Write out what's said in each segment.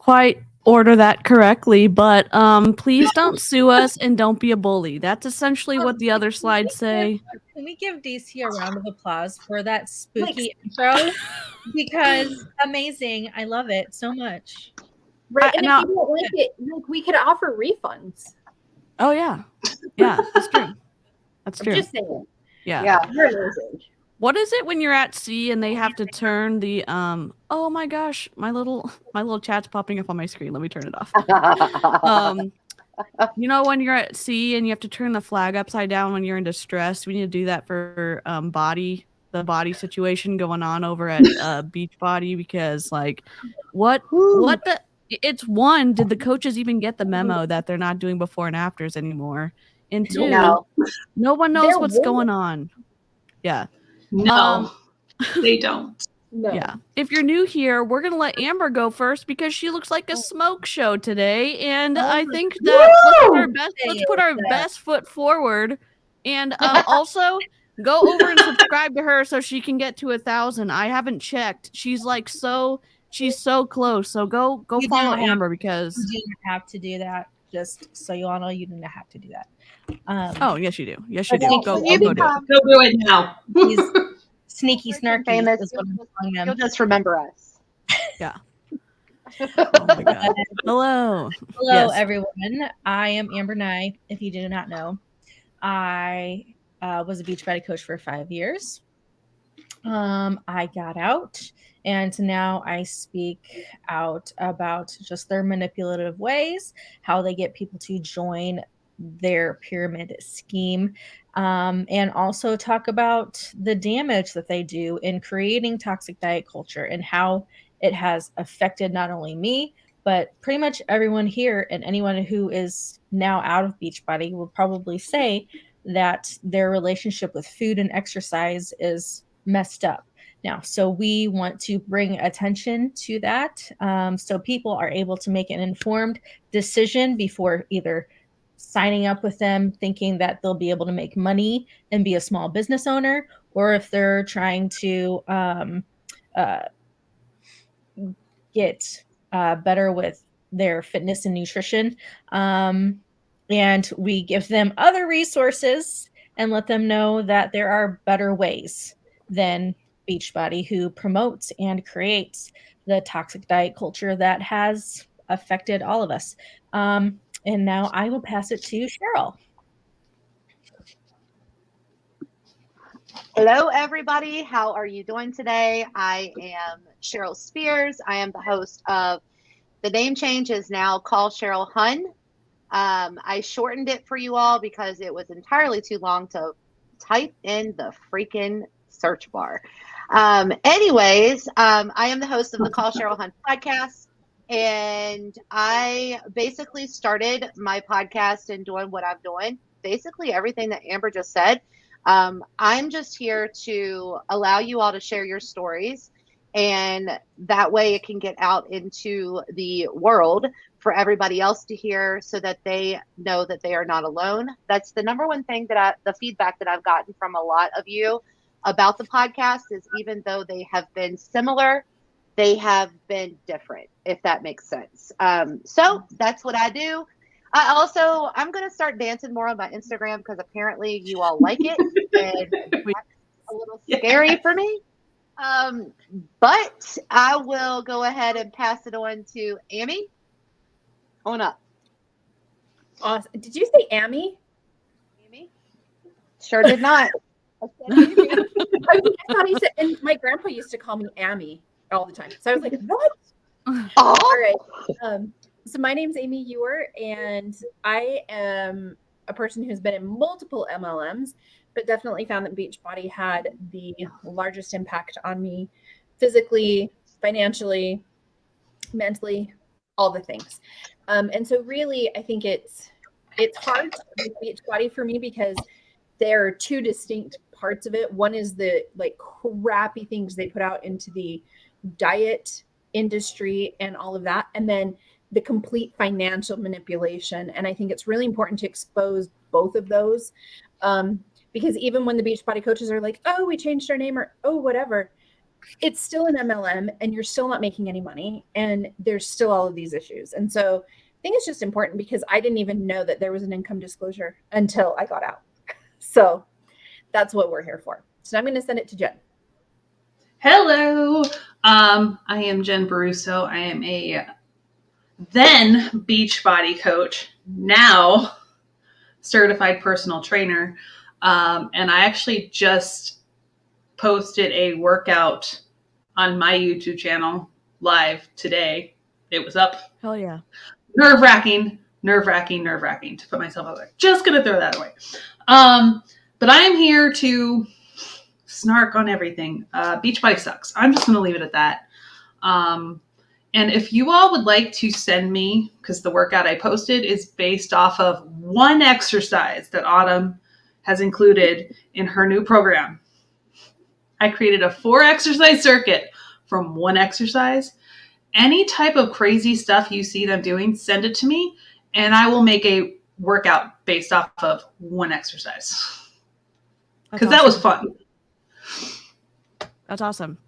quite order that correctly, but please don't sue us and don't be a bully. That's essentially what the other slides say. Can we give DC a round of applause for that spooky intro? Because amazing. I love it so much. Right. And if you don't like it, like, we could offer refunds. Oh, yeah. Yeah, that's true. That's true. I'm just saying. Yeah. You're amazing. What is it when you're at sea and they have to turn the oh my gosh, my little chat's popping up on my screen. Let me turn it off. You know, when you're at sea and you have to turn the flag upside down when you're in distress, we need to do that for BODi, the BODi situation going on over at BODi, because like what the it's one, did the coaches even get the memo that they're not doing before and afters anymore? And two, no one knows what's going on. Yeah. No, they don't. No. Yeah. If you're new here, we're going to let Amber go first because she looks like a smoke show today. And I think that let's put our best foot forward. And also go over and subscribe to her so she can get to 1,000. I haven't checked. She's so close. So go follow Amber because you didn't have to do that. Just so you all know, you didn't have to do that. Oh, yes, you do. Yes, you do. Go do it. Go do it now. He's sneaky, snarky. Famous. You'll just remember us. Yeah. Oh my God. Hello. Hello, everyone. I am Amber Nye. If you do not know, I was a Beachbody coach for 5 years. I got out, and now I speak out about just their manipulative ways, how they get people to join their pyramid scheme, and also talk about the damage that they do in creating toxic diet culture and how it has affected not only me, but pretty much everyone here, and anyone who is now out of Beachbody will probably say that their relationship with food and exercise is messed up now. So we want to bring attention to that, so people are able to make an informed decision before either signing up with them thinking that they'll be able to make money and be a small business owner, or if they're trying to get better with their fitness and nutrition. And we give them other resources and let them know that there are better ways than Beachbody, who promotes and creates the toxic diet culture that has affected all of us. And now I will pass it to Cheryl. Hello, everybody. How are you doing today? I am Cheryl Spears. I am the host of the name change is now Call Cheryl Hun. I shortened it for you all because it was entirely too long to type in the freaking search bar. Anyways, I am the host of the Call Cheryl Hun podcast. And I basically started my podcast and doing what I'm doing, basically everything that Amber just said. I'm just here to allow you all to share your stories, and that way it can get out into the world for everybody else to hear, so that they know that they are not alone. That's the number one thing the feedback that I've gotten from a lot of you about the podcast is, even though they have been similar, they have been different, if that makes sense. So that's what I do. I'm going to start dancing more on my Instagram because apparently you all like it. And that's a little scary for me. But I will go ahead and pass it on to Amy. On up. Awesome. Did you say Amy? Amy? Sure did not. I thought he said, and my grandpa used to call me Amy all the time. So I was like, what? Oh. All right. So my name's Amy Ewer, and I am a person who's been in multiple MLMs, but definitely found that Beachbody had the largest impact on me physically, financially, mentally, all the things. And so really, I think it's hard with Beachbody for me because there are two distinct parts of it. One is the like crappy things they put out into the diet industry and all of that, and then the complete financial manipulation. And I think it's really important to expose both of those, because even when the Beachbody coaches are like, oh, we changed our name, or oh, whatever, it's still an MLM and you're still not making any money. And there's still all of these issues. And so I think it's just important because I didn't even know that there was an income disclosure until I got out. So that's what we're here for. So I'm going to send it to Jen. Hello. I am Jen Baruso. I am a then Beachbody coach, now certified personal trainer. And I actually just posted a workout on my YouTube channel live today. It was up. Hell yeah. Nerve-wracking to put myself out there. Just going to throw that away. But I am here to snark on everything. Beachbody sucks. I'm just going to leave it at that. And if you all would like to send me, because the workout I posted is based off of one exercise that Autumn has included in her new program. I created a 4-exercise circuit from one exercise. Any type of crazy stuff you see them doing, send it to me, and I will make a workout based off of one exercise. Because that was fun. That's awesome.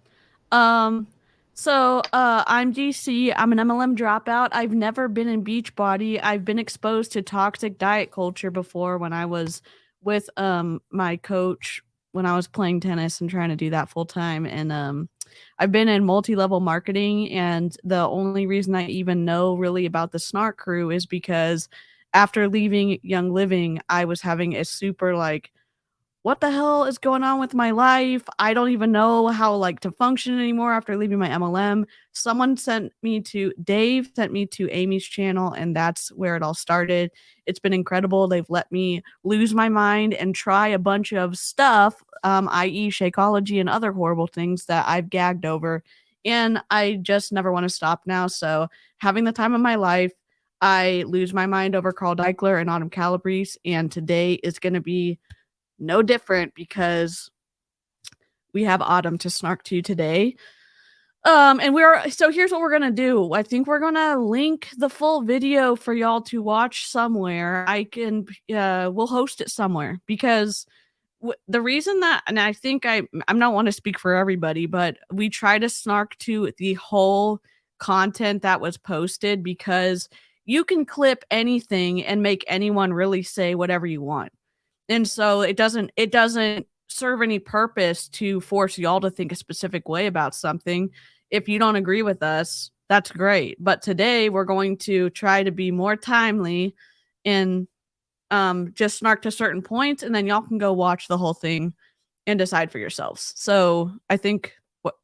So I'm DC. I'm an MLM dropout. I've never been in Beachbody. I've been exposed to toxic diet culture before when I was with my coach when I was playing tennis and trying to do that full time. And I've been in multi-level marketing, and the only reason I even know really about the SNAK crew is because after leaving Young Living, I was having a super like, what the hell is going on with my life? I don't even know how like to function anymore after leaving my MLM. Dave sent me to Amy's channel, and that's where it all started. It's been incredible. They've let me lose my mind and try a bunch of stuff, i.e. Shakeology and other horrible things that I've gagged over. And I just never want to stop now. So having the time of my life, I lose my mind over Carl Deichler and Autumn Calabrese. And today is going to be no different because we have Autumn to snark to today. So here's what we're gonna do. I think we're gonna link the full video for y'all to watch somewhere. We'll host it somewhere because the reason that, and I think I'm not want to speak for everybody, but we try to snark to the whole content that was posted because you can clip anything and make anyone really say whatever you want. And so it doesn't serve any purpose to force y'all to think a specific way about something. If you don't agree with us, that's great. But today we're going to try to be more timely and just snark to certain points, and then y'all can go watch the whole thing and decide for yourselves. So I think,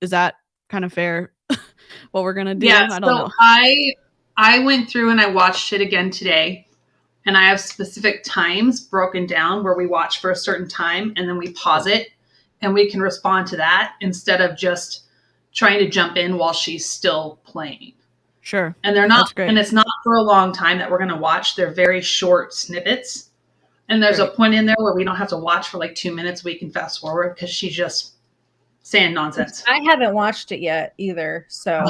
is that kind of fair? What we're gonna do? Yeah, I don't know. I went through and I watched it again today. And I have specific times broken down where we watch for a certain time and then we pause it and we can respond to that instead of just trying to jump in while she's still playing. Sure. And they're not, and it's not for a long time that we're going to watch. They're very short snippets. And there's a point in there where we don't have to watch for like 2 minutes. We can fast forward because she's just saying nonsense. I haven't watched it yet either. So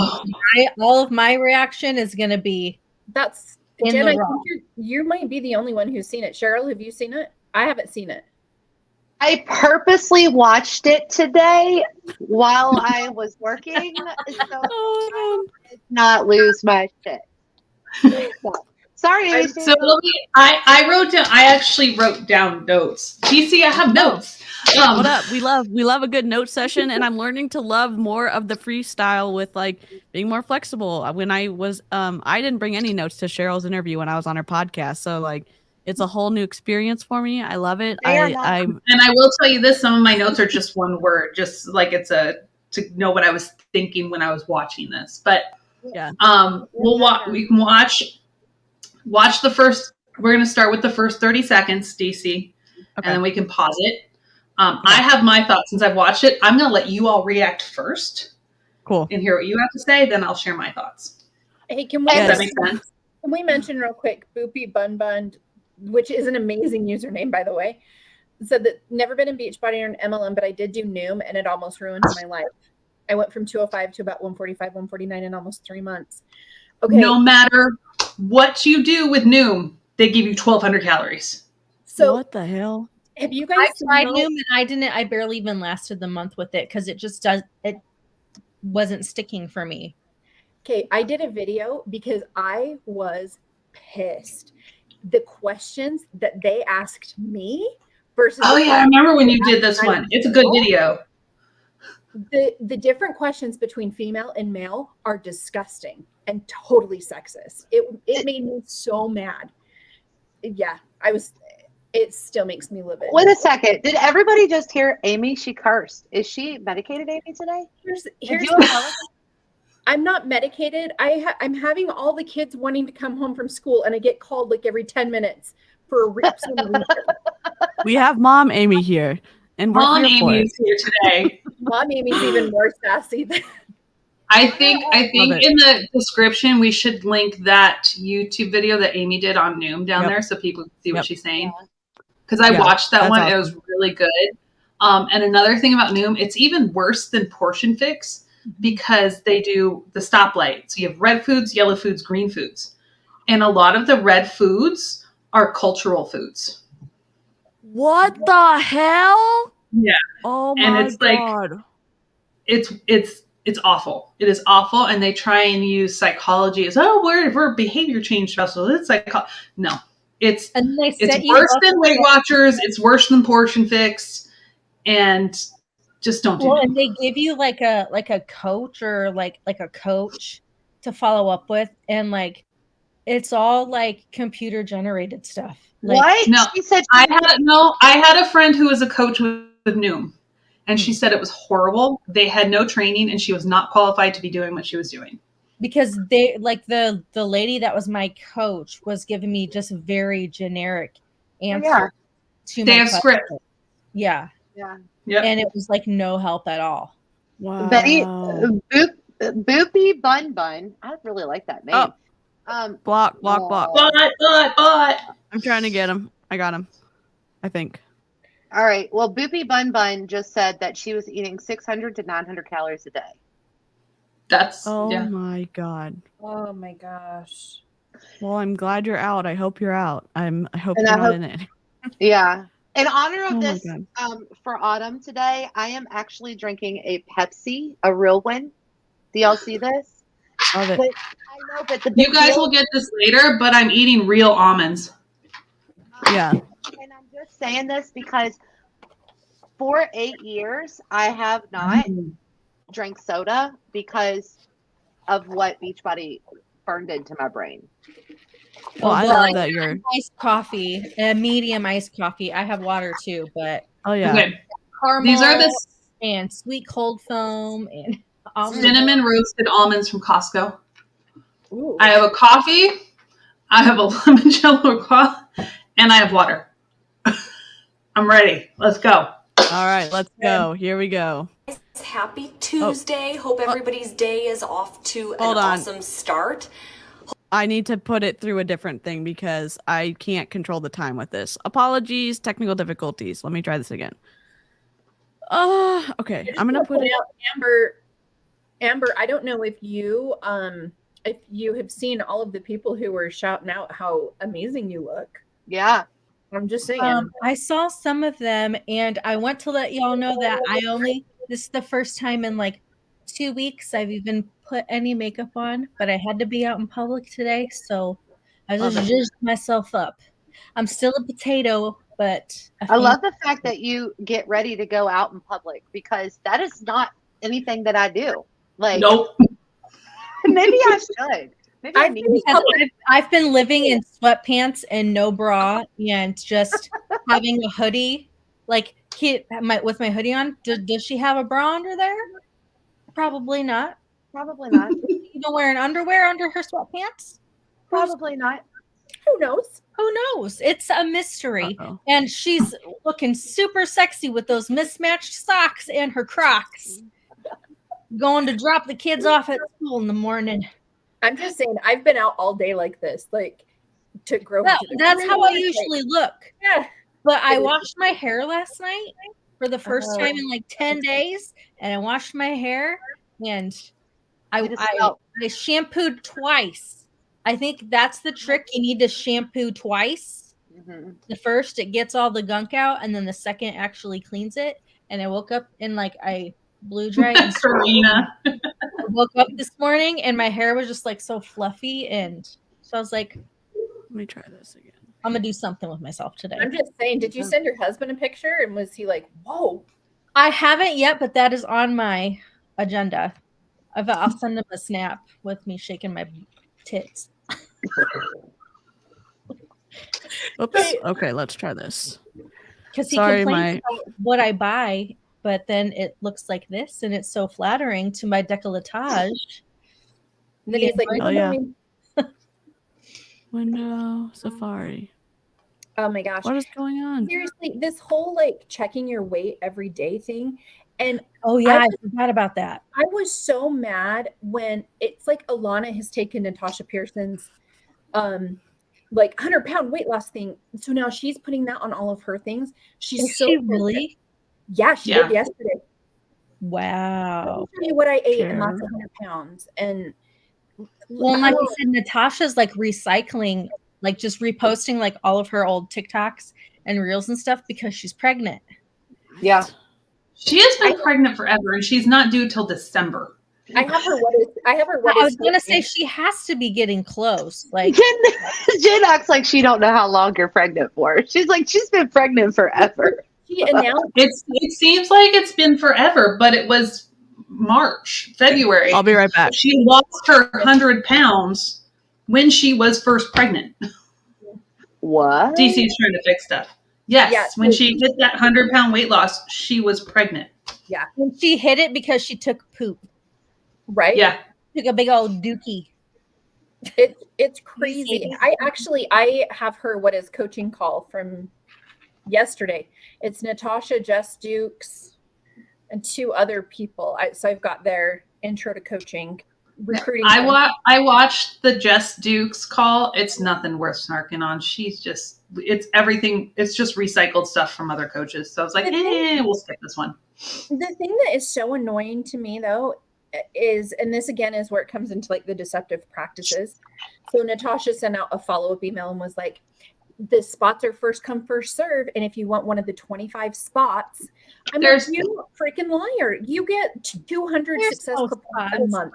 all of my reaction is going to be Jen, I think you might be the only one who's seen it. Cheryl, have you seen it? I haven't seen it. I purposely watched it today while I was working, so I did not lose my shit. So, sorry. So I actually wrote down notes. DC, I have notes. What up? We love a good note session, and I'm learning to love more of the freestyle with like being more flexible. When I was I didn't bring any notes to Cheryl's interview when I was on her podcast, so like it's a whole new experience for me. I love it. And I will tell you this: some of my notes are just one word, just like to know what I was thinking when I was watching this. But yeah, we can watch the first. We're going to start with the first 30 seconds, DC, and then we can pause it. I have my thoughts since I've watched it. I'm going to let you all react first. Cool. And hear what you have to say. Then I'll share my thoughts. Hey, does that make sense? Can we mention real quick, Boopy Bun Bun, which is an amazing username, by the way, said that never been in Beachbody or an MLM, but I did do Noom, and it almost ruined my life. I went from 205 to about 145, 149 in almost 3 months. Okay. No matter what you do with Noom, they give you 1,200 calories. So what the hell? Have you guys tried Noom and I barely even lasted the month with it because it just does it. wasn't sticking for me. Okay, I did a video because I was pissed. The questions that they asked me versus Oh yeah, I remember when you did this one. It's a good video. The different questions between female and male are disgusting and totally sexist. It made me so mad. Yeah, it still makes me livid. Wait a second. Did everybody just hear Amy? She cursed. Is she medicated, Amy, today? Here's you apologize? I'm not medicated. I'm having all the kids wanting to come home from school, and I get called like every 10 minutes for a reason. We have Mom Amy here, and we're Mom here for it. Amy's here today. Mom Amy's even more sassy than I think Love it. in the description we should link that YouTube video that Amy did on Noom down there so people can see what she's saying. Because I watched that one. awesome. It was really good. And another thing about Noom, it's even worse than Portion Fix because they do the stoplight. So you have red foods, yellow foods, green foods. And a lot of the red foods are cultural foods. What the hell? Yeah. Oh And my it's like- God. It's awful. It is awful. And they try and use psychology as, we're behavior change specialists. It's like, no, it's worse than Weight Watchers. It's worse than Portion Fix. And just don't do it. And they give you like a coach or like a coach to follow up with. And like, it's all like computer generated stuff. Like, What? No, She said I had a friend who was a coach with Noom. And she said it was horrible. They had no training and she was not qualified to be doing what she was doing. Because they like the lady that was my coach was giving me just very generic answers to They my have question. script. Yeah. Yeah. Yep. And it was like no help at all. Wow. Betty Boopy Bun Bun. I really like that name. Block. But. I'm trying to get him. I got him. I think. All right. Well, Boopy Bun Bun just said that she was eating 600 to 900 calories a day. That's Oh yeah. my God. Oh my gosh. Well, I'm glad you're out. I hope you're out. I hope And you're I not hope- in it. Yeah. In honor of Oh my this, God. for autumn today, I am actually drinking a Pepsi, a real one. Do y'all see this? Love it. But I know, but the You big guys deal- will get this later, but I'm eating real almonds. Yeah. And I'm just saying this because for 8 years, I have not drank soda because of what Beachbody burned into my brain. Well, I Well, love that you're. Iced coffee, a medium iced coffee. I have water too, but Oh yeah. Okay. caramel These are the and sweet cold foam and almond cinnamon roasted almonds from Costco. Ooh. I have a coffee, I have a limoncello croissant, and I have water. I'm ready. Let's go. All right, let's go. Here we go. Happy Tuesday. Hope everybody's day is off to an Hold on. awesome start. I need to put it through a different thing because I can't control the time with this. Apologies, technical difficulties. Let me try this again. Okay. I'm gonna put it. out Amber, I don't know if you have seen all of the people who were shouting out how amazing you look. Yeah. I'm just saying. I saw some of them, and I want to let y'all know that this is the first time in like 2 weeks I've even put any makeup on, but I had to be out in public today, so I just zhuzhed myself up. I'm still a potato, but I love the fact that you get ready to go out in public because that is not anything that I do. Like, Nope. maybe I should. Maybe I need to. because I've been living in sweatpants and no bra and just having a hoodie. Like, with my hoodie on, does she have a bra under there? Probably not. Probably not. Even wearing underwear under her sweatpants? Probably not. Who knows? Who knows? It's a mystery. Uh-oh. And she's looking super sexy with those mismatched socks and her Crocs. Going to drop the kids off at school in the morning. I'm just saying, I've been out all day like this, like to grow. That's how I usually look. Yeah. But I washed my hair last night for the first time in like 10 days. And I washed my hair and I shampooed twice. I think that's the trick. You need to shampoo twice. Mm-hmm. The first, it gets all the gunk out, and then the second actually cleans it. And I woke up and like I blew dry and Karina. woke up this morning and my hair was just like so fluffy, and so I was like, Let me try this again. I'm gonna do something with myself today. I'm just saying, did you send your husband a picture and was he like, whoa? I haven't yet, but that is on my agenda. I'll send him a snap with me shaking my tits. Oops. Okay, let's try this. Because he Sorry, complains about what I buy, but then it looks like this, and it's so flattering to my décolletage. And then he's like, Oh, yeah. "No." Window Safari. Oh my gosh. What is going on? Seriously, this whole like checking your weight every day thing. And Oh yeah, I forgot about that. I was so mad when it's like Alana has taken Natasha Pearson's like 100-pound weight loss thing. So now she's putting that on all of her things. She's so really? Yeah, she did yesterday. Wow. Let me tell you what I ate and Sure. lost 100 pounds. And Well, like I said, Natasha's like recycling, like just reposting like all of her old TikToks and reels and stuff because she's pregnant. Yeah. She has been pregnant forever, and she's not due till December. I have her what I is was gonna say she has to be getting close. Like Jen acts like she don't know how long you're pregnant for. She's like, she's been pregnant forever. she announced It seems like it's been forever, but it was February. I'll be right back. She lost her 100 pounds when she was first pregnant. What? DC's trying to fix stuff. Yes, Yeah. when she hit that 100-pound weight loss, she was pregnant. and she hit it because she took poop. right? Yeah. Took a big old dookie. It's crazy. I have her what is coaching call from yesterday. It's Natasha, Jess Dukes, and 2 other people. So I've got their intro to coaching recruiting. I watched the Jess Dukes call. It's nothing worth snarking on. It's everything. It's just recycled stuff from other coaches. So I was like, we'll skip this one. The thing that is so annoying to me though is, and this again is where it comes into like the deceptive practices. So Natasha sent out a follow-up email and was like, the spots are first come, first serve. And if you want one of the 25 spots, There's- like, you freaking liar. You get 200 There's success no clips a spots. month.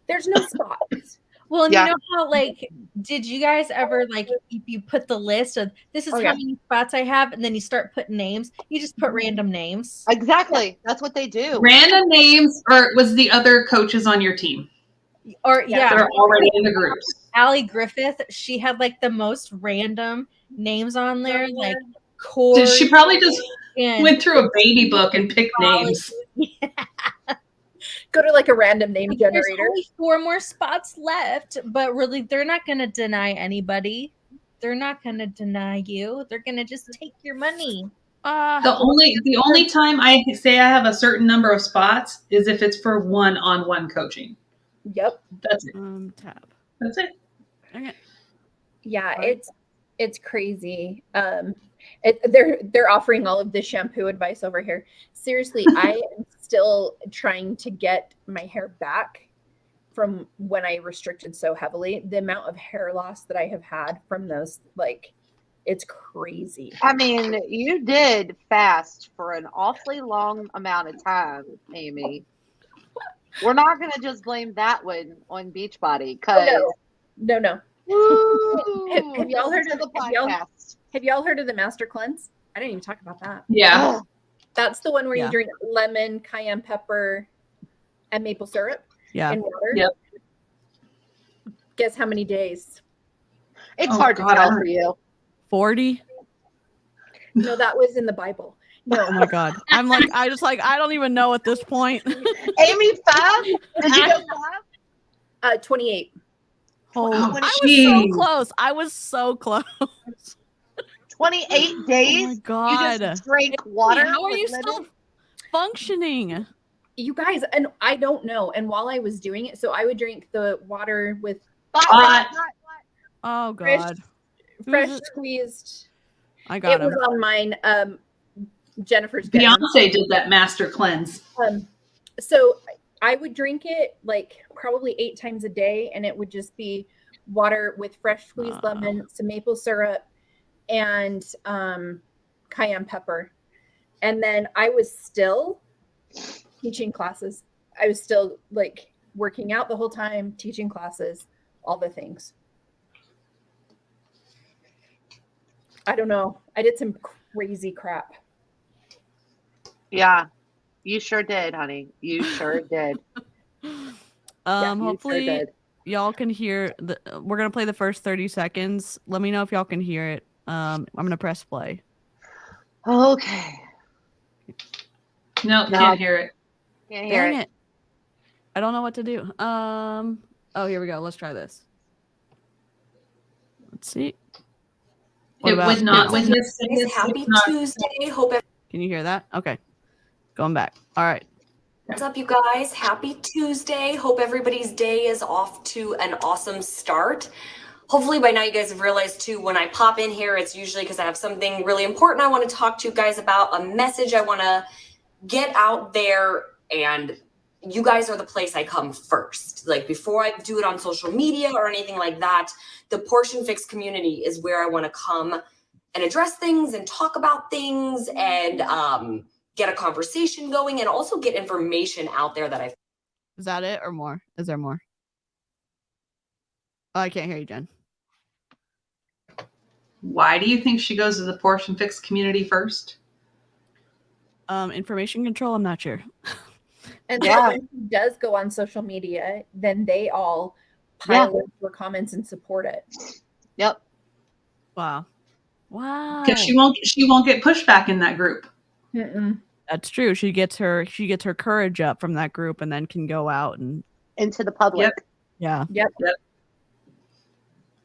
There's no spots. Well, and Yeah. you know how, like, did you guys ever, like, if you put the list of this is Oh, how yeah. many spots I have, and then you start putting names, you just put random names. Exactly. That's what they do. Random names, or was the other coaches on your team? Or, Yeah. They're already in the groups. Allie Griffith, she had, like, the most random names on there, like, Corey. She probably just and went through a baby book and picked names. Go to like a random name There's generator. only 4 more spots left, but really, they're not going to deny anybody. They're not going to deny you. They're going to just take your money. The only time I say I have a certain number of spots is if it's for one-on-one coaching. Yep. That's it. Tab. That's it. Okay. Yeah, Right. it's crazy. They're offering all of this shampoo advice over here. Seriously, I am still trying to get my hair back from when I restricted so heavily. The amount of hair loss that I have had from those, like, it's crazy. I mean, you did fast for an awfully long amount of time, Amy. We're not going to just blame that one on Beachbody because No. Have y'all heard of the have y'all- podcast? Have y'all heard of the Master Cleanse? I didn't even talk about that. Yeah. That's the one where Yeah. you drink lemon, cayenne pepper, and maple syrup Yeah. and water. Yep. Guess how many days? It's Oh, hard God, to tell I for you. 40. No, that was in the Bible. Oh my god. I don't even know at this point. Amy, 5? Did you go 5? 28. Holy, Oh, I was jeez. so close. I was so close. 28 days? Oh my You god. just drink water? How are with you lemon? still functioning? You guys, and I don't know. And while I was doing it, so I would drink the water with Bot. Oh fresh, god. fresh Who is it? squeezed. I got It was him. on mine. Jennifer's getting them. Beyonce did that master cleanse. So I would drink it like probably 8 times a day, and it would just be water with fresh squeezed lemon, some maple syrup, and cayenne pepper. And then I was still teaching classes. I was still like working out the whole time, teaching classes, all the things. I don't know. I did some crazy crap. Yeah, you sure did, honey. You sure did. Hopefully y'all can hear we're gonna play the first 30 seconds. Let me know if y'all can hear it. I'm gonna press play. Okay. No, can't hear it. Can't hear Dang it. I don't know what to do. Oh, here we go. Let's try this. Let's see. What It about would not now? with his Happy Tuesday. Hope Can you hear that? Okay. Going back. All right. What's up, you guys? Happy Tuesday. Hope everybody's day is off to an awesome start. Hopefully by now you guys have realized too, when I pop in here, it's usually because I have something really important I want to talk to you guys about, a message I want to get out there, and you guys are the place I come first. Like before I do it on social media or anything like that, the Portion Fix community is where I want to come and address things and talk about things and get a conversation going and also get information out there that I. Is that it or more? Is there more? Oh, I can't hear you, Jen. Why do you think she goes to the Portion Fix community first? Information control, I'm not sure. And so when he does go on social media, then they all pile in for comments and support it. Yep. Wow. Because she won't get pushback in that group. Mm-mm. That's true. She gets her courage up from that group and then can go out and into the public. Yeah. Yep.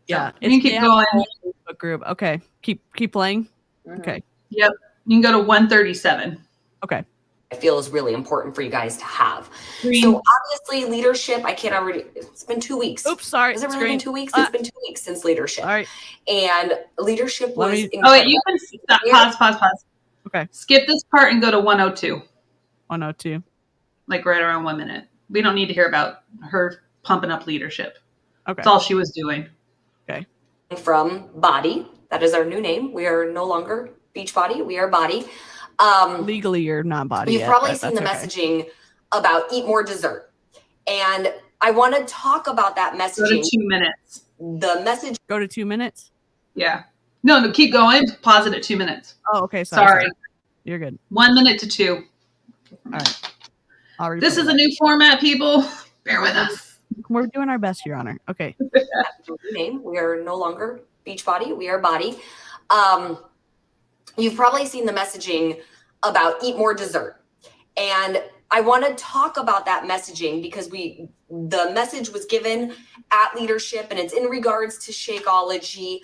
Yeah. You can keep going. Facebook group. Okay. Keep playing. Mm-hmm. Okay. Yep. You can go to 137. Okay. I feel is really important for you guys to have. Green. So obviously leadership, it's been 2 weeks. Oops, sorry. Has it really been 2 weeks? It's been 2 weeks since leadership. All right. And leadership was incredible. Oh, wait, you can stop. Pause. Okay. Skip this part and go to 102. 102. Like right around 1 minute. We don't need to hear about her pumping up leadership. Okay. That's all she was doing. Okay. From BODi, that is our new name. We are no longer Beachbody. We are BODi. Legally, you're not BODi. You've probably seen the messaging about eat more dessert. And I want to talk about that messaging. Go to 2 minutes. The message. Go to 2 minutes? Yeah. No, keep going. Pause it at 2 minutes. Oh, okay. Sorry. You're good. 1 minute to 2. All right. This is a new format, people. Bear with us. We're doing our best, Your Honor. Okay. Name. We are no longer Beachbody. We are BODi. You've probably seen the messaging about eat more dessert. And I want to talk about that messaging because the message was given at leadership and it's in regards to Shakeology.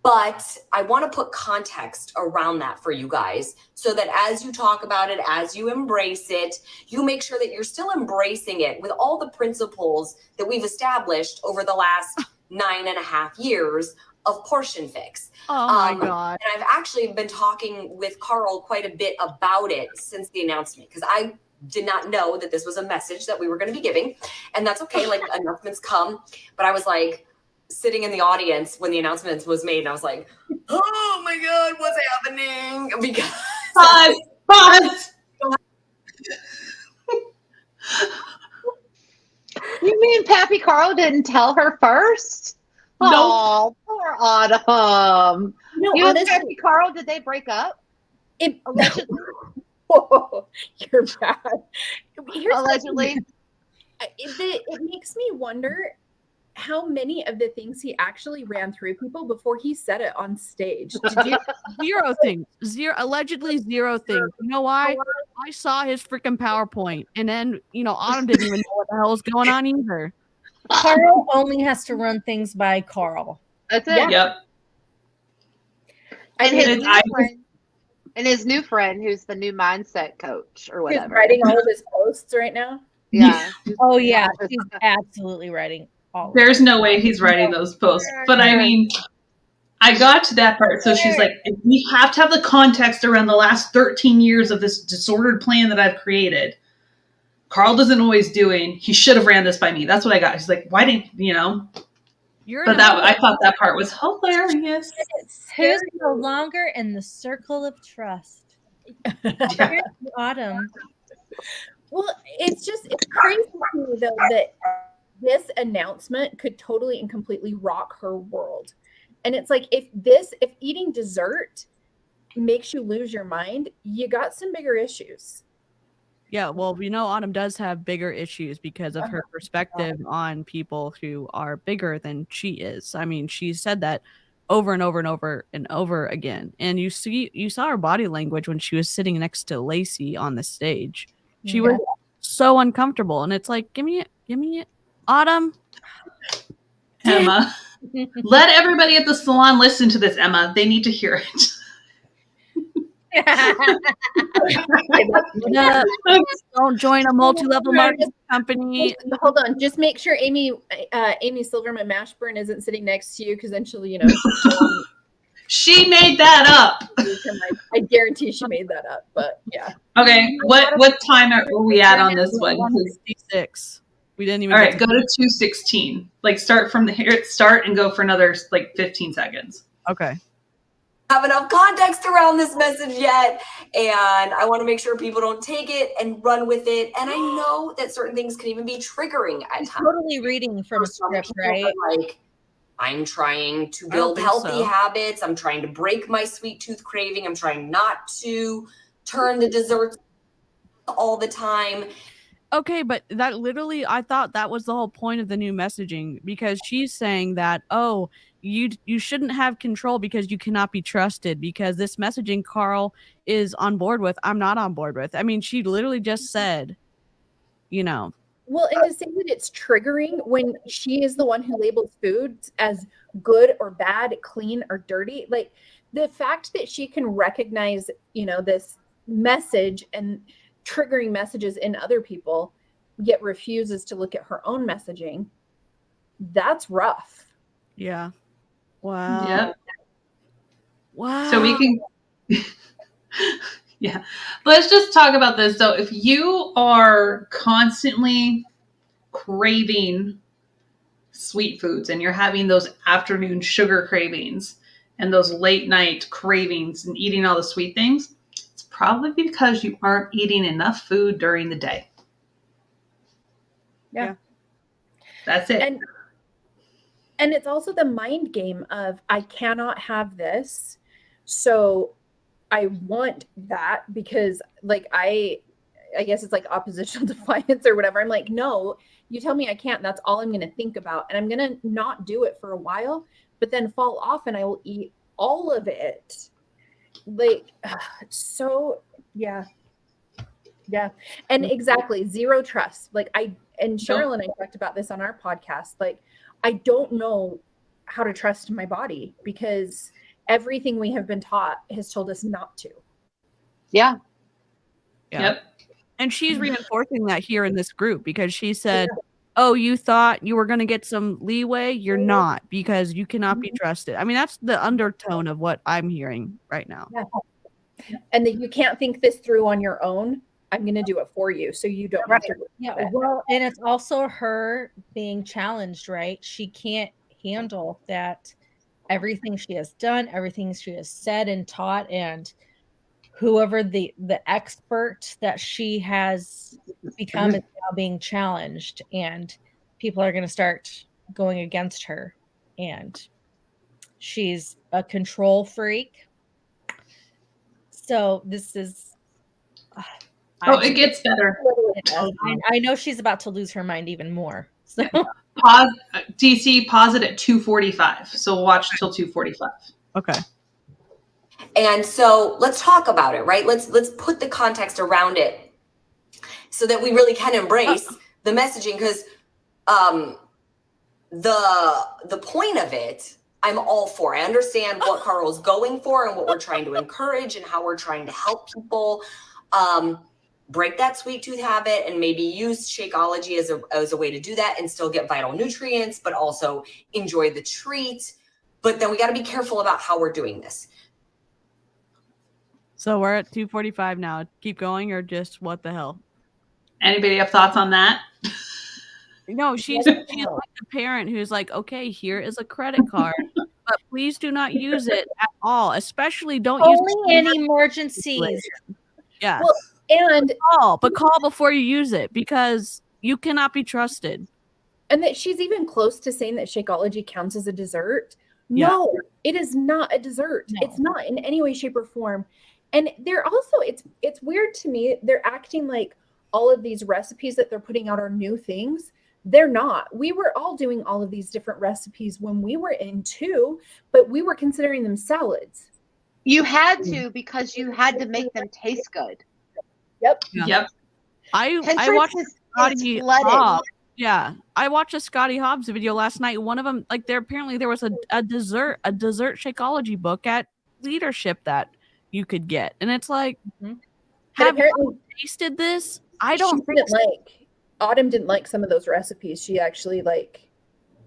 But I want to put context around that for you guys so that as you talk about it, as you embrace it, you make sure that you're still embracing it with all the principles that we've established over the last 9.5 years of Portion Fix. Oh my God. And I've actually been talking with Carl quite a bit about it since the announcement because I did not know that this was a message that we were going to be giving. And that's okay. Like announcements come. But I was like sitting in the audience when the announcement was made. And I was like, oh my God, what's happening? Because Pause. You mean Pappy Carl didn't tell her first? Nope. Oh, poor Autumn. No, You and honestly, Pappy Carl, did they break up? Allegedly. Whoa, you're bad. Here's Allegedly. it makes me wonder how many of the things he actually ran through people before he said it on stage. Did you? Zero things. Allegedly zero things. You know why? I saw his freaking PowerPoint, and then Autumn didn't even know what the hell was going on either. Carl only has to run things by Carl. That's it. Yep. And his new friend, who's the new mindset coach or He's whatever. writing all of his posts right now. Yeah. Oh yeah, she's absolutely writing all. There's no way he's writing those posts. But I mean, I got to that part. So she's like, we have to have the context around the last 13 years of this disordered plan that I've created. Carl doesn't always doing. He should have ran this by me. That's what I got. She's like, why didn't I thought that part was hilarious. Who's no longer in the circle of trust? Here's Autumn. Well, it's crazy to me though that this announcement could totally and completely rock her world. And it's like, if eating dessert makes you lose your mind, you got some bigger issues. Yeah, well, Autumn does have bigger issues because of her perspective on people who are bigger than she is. I mean, she said that over and over and over and over again. And you saw her body language when she was sitting next to Lacey on the stage. She was so uncomfortable, and it's like, give me it, Autumn. Emma, let everybody at the salon listen to this, Emma. They need to hear it. Don't join a multi-level marketing company. Hold on, just make sure Amy Silverman Mashburn isn't sitting next to you, because then she'll, She made that up. I guarantee she made that up, but yeah. Okay, what time are we at on this one? 156. We didn't even. All right, go to 216. Like, start from start and go for another 15 seconds. Okay. Have enough context around this message yet, and I want to make sure people don't take it and run with it. And I know that certain things can even be triggering at times. Totally reading from a script, right? Like, I'm trying to build healthy habits. I'm trying to break my sweet tooth craving. I'm trying not to turn to desserts all the time. Okay, but that literally, I thought that was the whole point of the new messaging, because she's saying that, oh, you shouldn't have control because you cannot be trusted, because this messaging Carl is on board with, I'm not on board with. I mean, she literally just said, Well, and to say that it's triggering when she is the one who labels foods as good or bad, clean or dirty, like the fact that she can recognize, this message and triggering messages in other people, yet refuses to look at her own messaging, that's rough. Yeah. Wow. Yep. Wow. So we can, yeah. Let's just talk about this. So if you are constantly craving sweet foods and you're having those afternoon sugar cravings and those late night cravings and eating all the sweet things, it's probably because you aren't eating enough food during the day. Yeah. That's it. And it's also the mind game of, I cannot have this, so I want that, because I guess it's like oppositional defiance or whatever. I'm like, no, you tell me I can't, that's all I'm going to think about, and I'm going to not do it for a while, but then fall off and I will eat all of it. So yeah. And exactly, zero trust. And Cheryl and I talked about this on our podcast. I don't know how to trust my body, because everything we have been taught has told us not to. Yeah. Yep. And she's reinforcing that here in this group, because she said, oh, you thought you were going to get some leeway? You're not, because you cannot be trusted. I mean, that's the undertone of what I'm hearing right now. Yeah. And that you can't think this through on your own. I'm going to do it for you, so you don't have to. Yeah, well, and it's also her being challenged, right? She can't handle that everything she has done, everything she has said and taught, and whoever the expert that she has become is now being challenged, and people are going to start going against her, and she's a control freak. So this is it gets better. I know she's about to lose her mind even more. So Pause it at 2:45. So we'll watch till 2:45. Okay. And so let's talk about it, right? Let's put the context around it so that we really can embrace the messaging, because the point of it, I'm all for. I understand what Carl's going for and what we're trying to encourage and how we're trying to help people break that sweet tooth habit, and maybe use Shakeology as a way to do that and still get vital nutrients, but also enjoy the treat. But then we got to be careful about how we're doing this. So we're at 2:45 now. Keep going, or just what the hell? Anybody have thoughts on that? No, she's like a parent who's like, okay, here is a credit card, but please do not use it at all. Especially don't use only in emergencies. Yeah. Well, And call before you use it, because you cannot be trusted. And that she's even close to saying that Shakeology counts as a dessert. Yeah. No, it is not a dessert. No. It's not in any way, shape, or form. And they're also, it's weird to me. They're acting like all of these recipes that they're putting out are new things. They're not. We were all doing all of these different recipes when we were in too, but we were considering them salads. You had to, because you had to make them taste good. Yep. Yeah. Yep. I Pinterest watched is Scotty flooded. Hobbs. Yeah, I watched a Scotty Hobbs video last night. One of them, like, there was a dessert Shakeology book at Leadership that you could get, and it's like, But have apparently you tasted this? I don't think didn't Autumn didn't like some of those recipes. She actually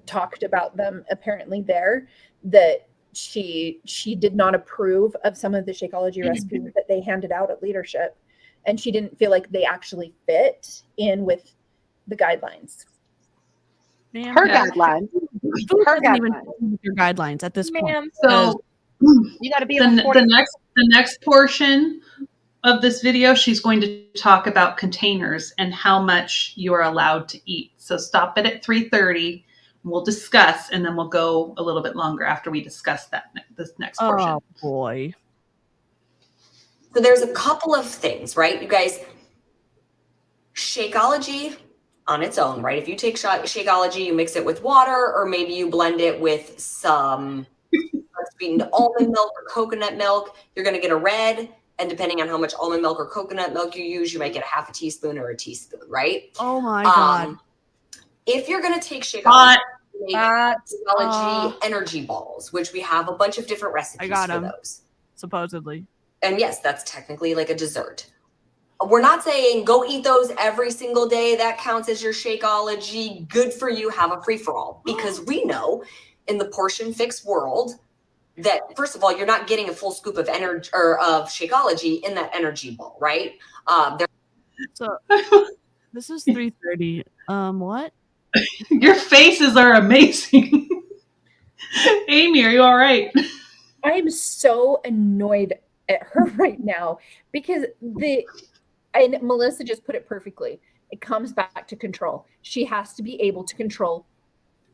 talked about them apparently there, that she did not approve of some of the Shakeology recipes that they handed out at Leadership, and she didn't feel like they actually fit in with the guidelines. Ma'am, Her Yeah. guidelines. food her doesn't even guidelines. fit with your guidelines at this point. Ma'am. So You got to be in the 40. the next portion of this video, she's going to talk about containers and how much you are allowed to eat. So stop it at 3:30. We'll discuss, and then we'll go a little bit longer after we discuss this next portion. Oh boy. So there's a couple of things, right? You guys, Shakeology on its own, right? If you take Shakeology, you mix it with water, or maybe you blend it with some unsweetened almond milk or coconut milk, you're going to get a red. And depending on how much almond milk or coconut milk you use, you might get a half a teaspoon or a teaspoon, right? Oh my god. If you're going to take Shakeology, make Hot. Shakeology energy balls, which we have a bunch of different recipes got for 'em. those. Supposedly. And yes, that's technically like a dessert. We're not saying go eat those every single day. That counts as your Shakeology. Good for you. Have a free-for-all. Because we know in the portion fix world that, first of all, you're not getting a full scoop of energy or of Shakeology in that energy ball, right? So this is 3:30. What? Your faces are amazing. Amy, are you all right? I am so annoyed at her right now because and Melissa just put it perfectly. It comes back to control. She has to be able to control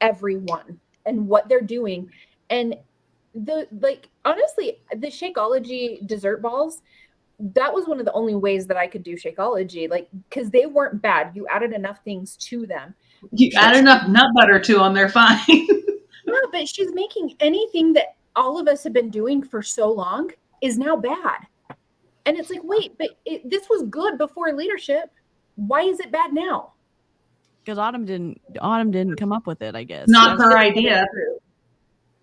everyone and what they're doing. And honestly, the Shakeology dessert balls, that was one of the only ways that I could do Shakeology, because they weren't bad. You added enough things to them. You add enough nut butter to them, they're fine. No, but she's making anything that all of us have been doing for so long is now bad. And it's like, wait, but this was good before Leadership. Why is it bad now? Because Autumn didn't come up with it, I guess. Not her idea.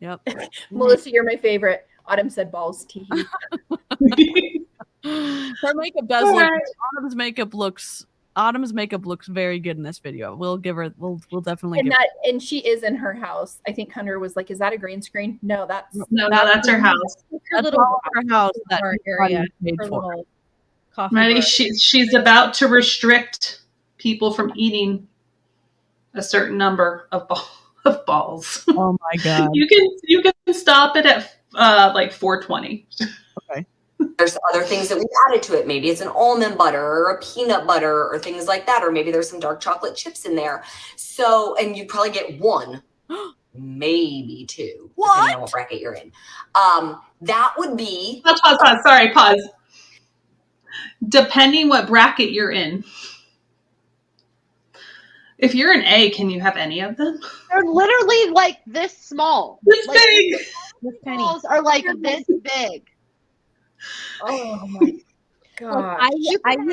Yep. Melissa, you're my favorite. Autumn said balls. Tee. Her makeup does look. Autumn's makeup looks very good in this video. We'll give her. We'll definitely And give her. and she is in her house. I think Hunter was like, "Is that a green screen?" No, that's that's her house. Her That's little all her house that bar everybody area. paid Her for. little coffee Ready? bar. She's about to restrict people from eating a certain number of balls. Oh my god. You can stop it at 420. Okay. There's other things that we've added to it. Maybe it's an almond butter or a peanut butter or things like that. Or maybe there's some dark chocolate chips in there. So, and you probably get one, maybe two, depending on what bracket you're in. That would be. Pause. Sorry, pause. Depending what bracket you're in. If you're an A, can you have any of them? They're literally like this small. This Like, big. This tiny. balls are like this big. oh my god. I You can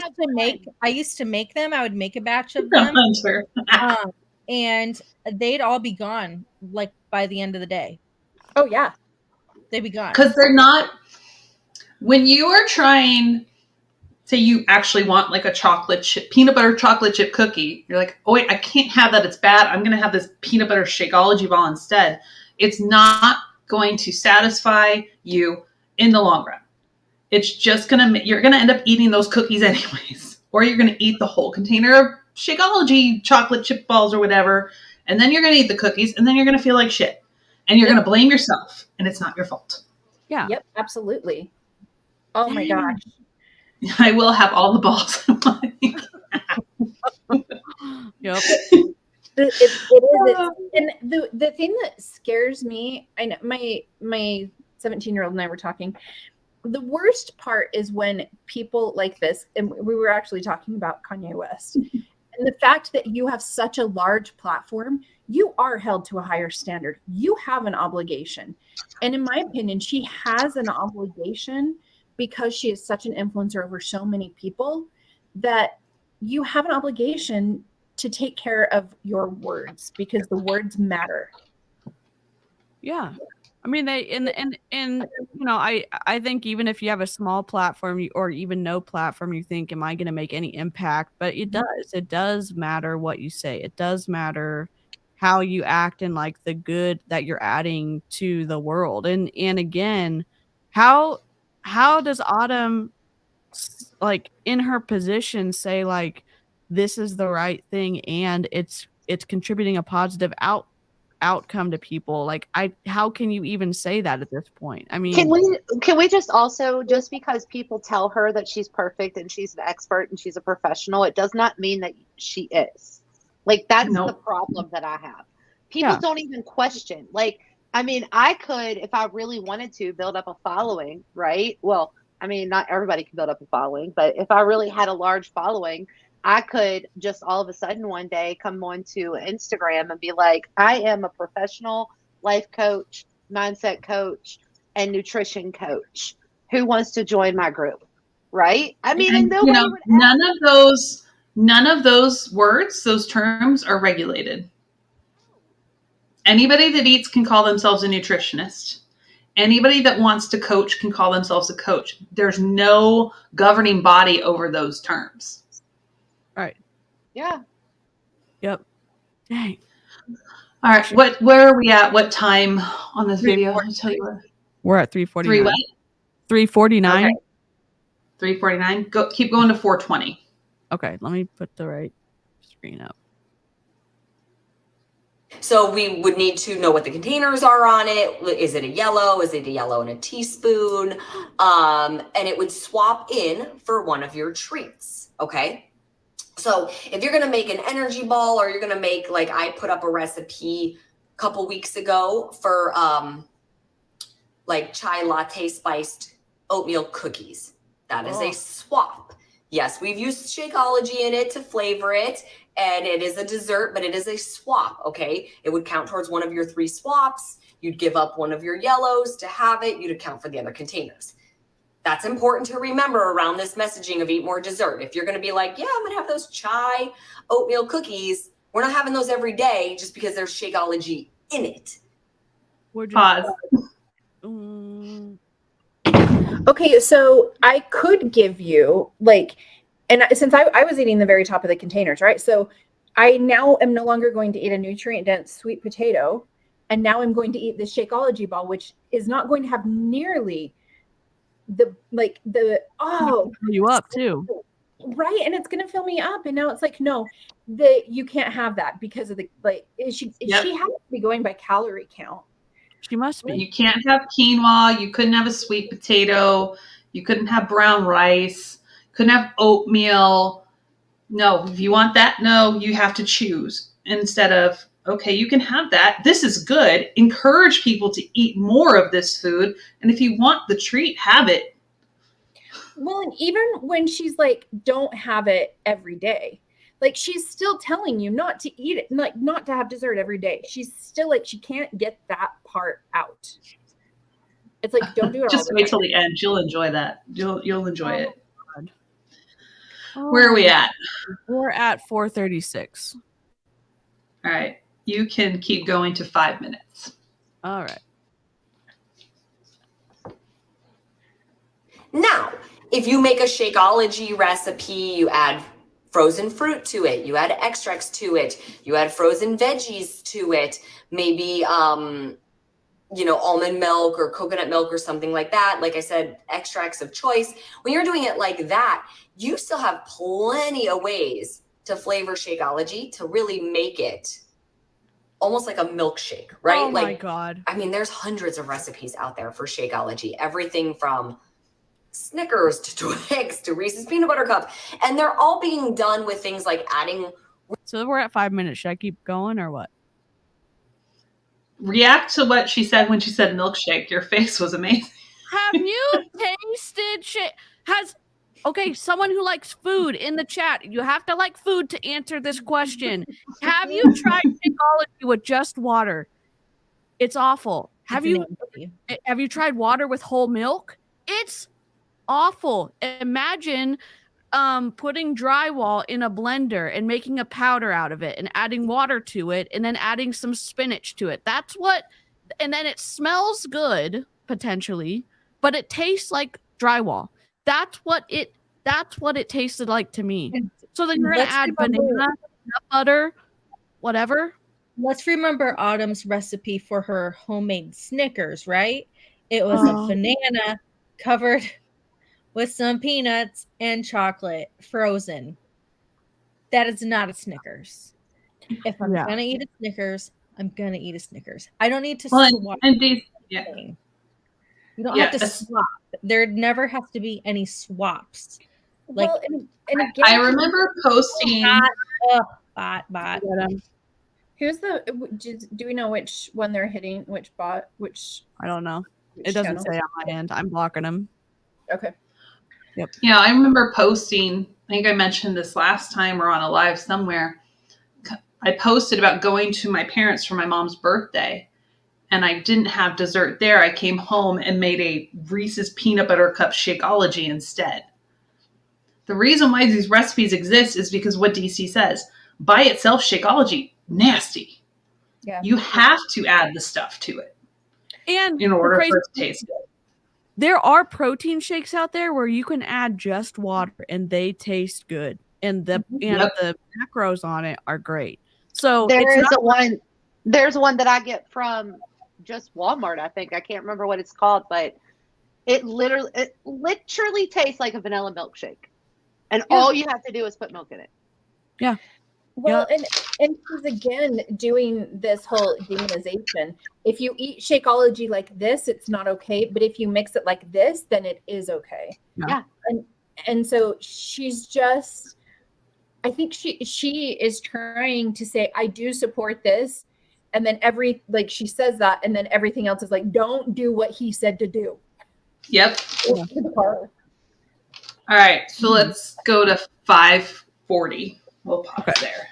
used to make them. I would make a batch of them, Hunter. and they'd all be gone like by the end of the day. Oh yeah. They'd be gone. Because they're not. When you are trying, say you actually want like a peanut butter chocolate chip cookie, you're like, oh wait, I can't have that. It's bad. I'm going to have this peanut butter Shakeology ball instead. It's not going to satisfy you in the long run. It's just you're going to end up eating those cookies anyways, or you're going to eat the whole container of Shakeology chocolate chip balls or whatever. And then you're going to eat the cookies and then you're going to feel like shit and you're going to blame yourself and it's not your fault. Yeah. Yep, absolutely. Oh my gosh. I will have all the balls I want. Yep. It is. And the thing that scares me, I know my 17-year-old and I were talking. The worst part is when people like this, and we were actually talking about Kanye West, and the fact that you have such a large platform, you are held to a higher standard. You have an obligation. And in my opinion, she has an obligation because she is such an influencer over so many people that you have an obligation to take care of your words because the words matter. Yeah. I mean, they and you know, I think even if you have a small platform or even no platform, you think, am I going to make any impact? But it does. It does matter what you say. It does matter how you act and like the good that you're adding to the world. And again, how does Autumn like in her position say like this is the right thing and it's contributing a positive outcome to people? Like how can you even say that at this point? I mean, Can we just also, just because people tell her that she's perfect and she's an expert and she's a professional, it does not mean that she is. Like that's the problem that I have. People don't even question. Like, I mean, I could, if I really wanted to, build up a following, right? Well, I mean, not everybody can build up a following, but if I really had a large following, I could just all of a sudden one day come onto Instagram and be like, I am a professional life coach, mindset coach, and nutrition coach. Who wants to join my group? Right? I mean, and nobody would none of those words, those terms are regulated. Anybody that eats can call themselves a nutritionist. Anybody that wants to coach can call themselves a coach. There's no governing body over those terms. right. Yeah. Yep. Dang. All right. Where are we at? What time on this video? I'll tell you what. We're at 3:49. 3 what? 3:49. Okay. 3:49. Keep going to 4:20. Okay, let me put the right screen up. So we would need to know what the containers are on it. Is it a yellow? Is it a yellow and a teaspoon? And it would swap in for one of your treats. Okay. So if you're going to make an energy ball or you're going to make, like I put up a recipe a couple weeks ago for like chai latte spiced oatmeal cookies. That is a swap. Yes, we've used Shakeology in it to flavor it, and it is a dessert, but it is a swap, okay? It would count towards one of your 3 swaps. You'd give up one of your yellows to have it. You'd account for the other containers. That's important to remember around this messaging of eat more dessert. If you're going to be like, yeah, I'm going to have those chai oatmeal cookies, we're not having those every day just because there's Shakeology in it. Pause. Okay, so I could give you like, and since I was eating the very top of the containers, right? So I now am no longer going to eat a nutrient-dense sweet potato, and now I'm going to eat this Shakeology ball, which is not going to have nearly the you up too. Right, and it's going to fill me up, and now it's like, no, you can't have that because of the like. She has to be going by calorie count. She must be. You can't have quinoa. You couldn't have a sweet potato. You couldn't have brown rice. Couldn't have oatmeal. No, if you want that, no, you have to choose instead of, okay, you can have that. This is good. Encourage people to eat more of this food. And if you want the treat, have it. Well, and even when she's like, don't have it every day. Like she's still telling you not to eat it, like not to have dessert every day. She's still like, she can't get that part out. It's like, don't do it. Just wait till the end. You'll enjoy that. You'll enjoy it. God. Where are we at? We're at 4:36. All right. You can keep going to 5 minutes. All right. Now, if you make a Shakeology recipe, you add frozen fruit to it, you add extracts to it, you add frozen veggies to it, maybe almond milk or coconut milk or something like that. Like I said, extracts of choice. When you're doing it like that, you still have plenty of ways to flavor Shakeology to really make it almost like a milkshake, right? Oh my God. I mean, there's hundreds of recipes out there for Shakeology. Everything from Snickers to Twix to Reese's Peanut Butter Cup. And they're all being done with things like adding. So we're at 5 minutes. Should I keep going or what? React to what she said when she said milkshake. Your face was amazing. Have you tasted shit? Okay, someone who likes food in the chat, you have to like food to answer this question. Have you tried Shakeology with just water? It's awful. Have you tried water with whole milk? It's awful. Imagine putting drywall in a blender and making a powder out of it and adding water to it and then adding some spinach to it. And then it smells good potentially, but it tastes like drywall. That's what it tasted like to me. So then you're gonna add banana, nut butter, whatever. Let's remember Autumn's recipe for her homemade Snickers, right? It was a banana covered with some peanuts and chocolate frozen. That is not a Snickers. If I'm gonna eat a Snickers, I'm gonna eat a Snickers. I don't need to swap. You don't have to swap. There never has to be any swaps. Like, and again, I remember posting. Bot. Who's do we know which one they're hitting? Which bot? Which? I don't know. It doesn't say on my end. I'm blocking them. Okay. Yep. Yeah, I remember posting. I think I mentioned this last time or on a live somewhere. I posted about going to my parents for my mom's birthday, and I didn't have dessert there. I came home and made a Reese's Peanut Butter Cup Shakeology instead. The reason why these recipes exist is because what DC says. By itself, Shakeology, nasty. Yeah. You have to add the stuff to it. And in order for it to taste good. There are protein shakes out there where you can add just water and they taste good. And the macros on it are great. So there's one that I get from just Walmart, I think. I can't remember what it's called, but it literally tastes like a vanilla milkshake. And all you have to do is put milk in it. Yeah. Well, and she's again doing this whole demonization. If you eat Shakeology like this, it's not okay. But if you mix it like this, then it is okay. Yeah. And so she's just, I think she is trying to say, I do support this. And then she says that, and then everything else is like, don't do what he said to do. Yep. All right. So let's go to 540. We'll pause there.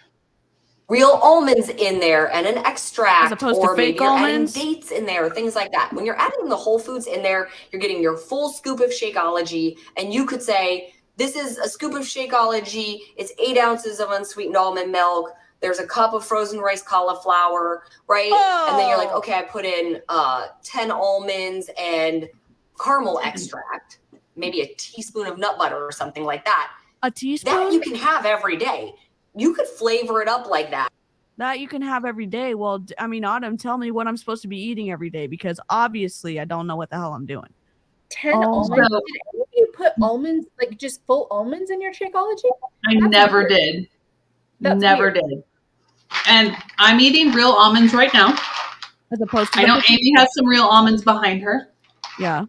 Real almonds in there and an extract, as opposed or to fake maybe you're almonds, adding dates in there, things like that. When you're adding the whole foods in there, you're getting your full scoop of Shakeology, and you could say, this is a scoop of Shakeology. It's 8 ounces of unsweetened almond milk. There's a cup of frozen rice cauliflower, right? And then you're like, okay, I put in 10 almonds and caramel extract, maybe a teaspoon of nut butter or something like that. A teaspoon? That you can have every day. You could flavor it up like that. That you can have every day. Well, I mean, Autumn, tell me what I'm supposed to be eating every day, because obviously I don't know what the hell I'm doing. 10 almonds? Did any of you put almonds, like just full almonds in your Shakeology? I never did. Never did. And I'm eating real almonds right now. As opposed to I know Amy has some real almonds behind her. Yeah.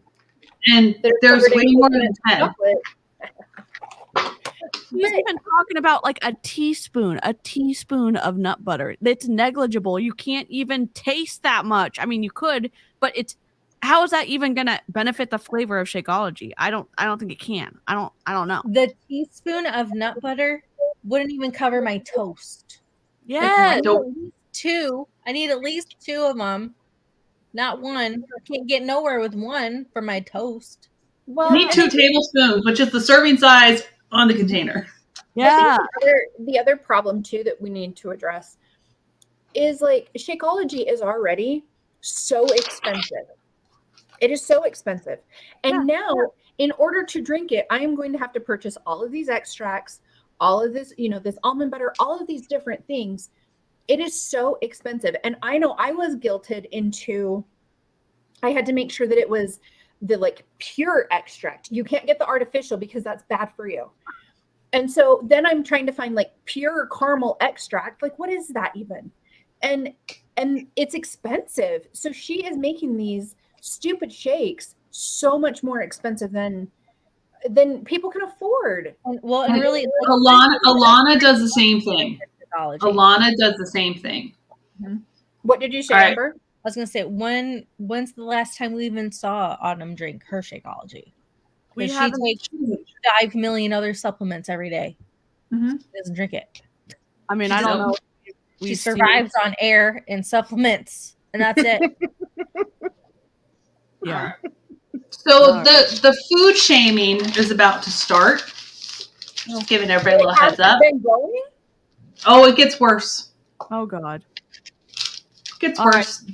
And there's way more than 10. She's even talking about like a teaspoon of nut butter. It's negligible. You can't even taste that much. I mean, you could, but how is that even gonna benefit the flavor of Shakeology? I don't think it can. I don't know. The teaspoon of nut butter wouldn't even cover my toast. Yeah. I need at least 2 of them, not one. I can't get nowhere with one for my toast. Well, you need 2 tablespoons, which is the serving size on the container. Yeah. The other problem too that we need to address is like Shakeology is already so expensive. It is so expensive. And now in order to drink it, I am going to have to purchase all of these extracts, all of this, this almond butter, all of these different things. It is so expensive. And I know I was guilted into, I had to make sure that it was the like pure extract. You can't get the artificial because that's bad for you. And so then I'm trying to find like pure caramel extract. Like, what is that even? And it's expensive. So she is making these stupid shakes so much more expensive than then people can afford. And really, Alana does the same thing. Shakeology. Alana does the same thing. What did you say, All right. Amber? I was gonna say, when's the last time we even saw Autumn drink her Shakeology? We She haven't. takes 5 million other supplements every day. Mhm. She doesn't drink it. I mean, She I don't doesn't. know. She We've survives on air and supplements, and that's it. Yeah. So the food shaming is about to start. Just giving everybody a little heads up. Been going? Oh, it gets worse. Oh God. It gets All worse.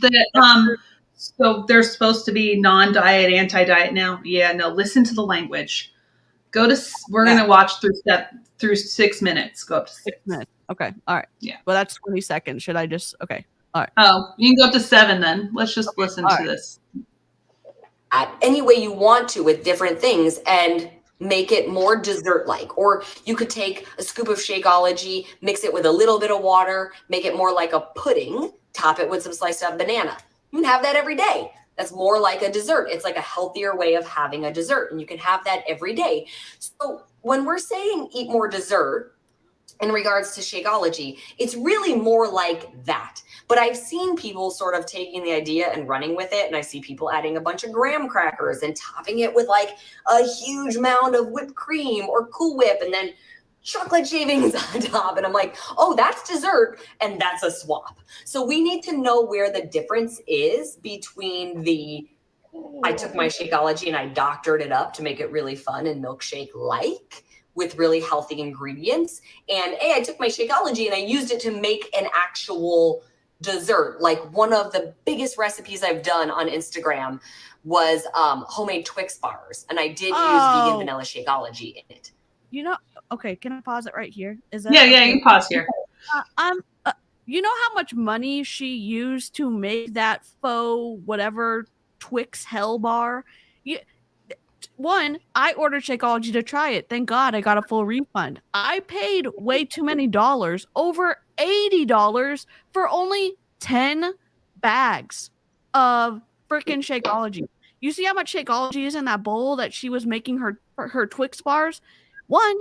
So they're supposed to be non-diet, anti-diet now. Yeah, no. Listen to the language. We're gonna watch through 6 minutes. Go up to 6 minutes. Okay. All right. Yeah. Well, that's 20 seconds. Should I just? Okay. All right. Oh, you can go up to 7 then. Let's just listen to this. Any way you want to with different things and make it more dessert-like. Or you could take a scoop of Shakeology, mix it with a little bit of water, make it more like a pudding, top it with some sliced up banana. You can have that every day. That's more like a dessert. It's like a healthier way of having a dessert, and you can have that every day. So when we're saying eat more dessert in regards to Shakeology, it's really more like that. But I've seen people sort of taking the idea and running with it, and I see people adding a bunch of graham crackers and topping it with like a huge mound of whipped cream or Cool Whip, and then chocolate shavings on top. And I'm like, oh, that's dessert and that's a swap. So we need to know where the difference is between I took my Shakeology and I doctored it up to make it really fun and milkshake-like with really healthy ingredients. And I took my Shakeology and I used it to make an actual dessert. Like one of the biggest recipes I've done on Instagram was homemade Twix bars. And I did use vegan vanilla Shakeology in it. You know, okay, can I pause it right here? Is that Yeah, okay? you can pause here. You know how much money she used to make that faux whatever Twix hell bar? One, I ordered Shakeology to try it. Thank God I got a full refund. I paid way too many dollars, over $80 for only 10 bags of freaking Shakeology. You see how much Shakeology is in that bowl that she was making her Twix bars? One,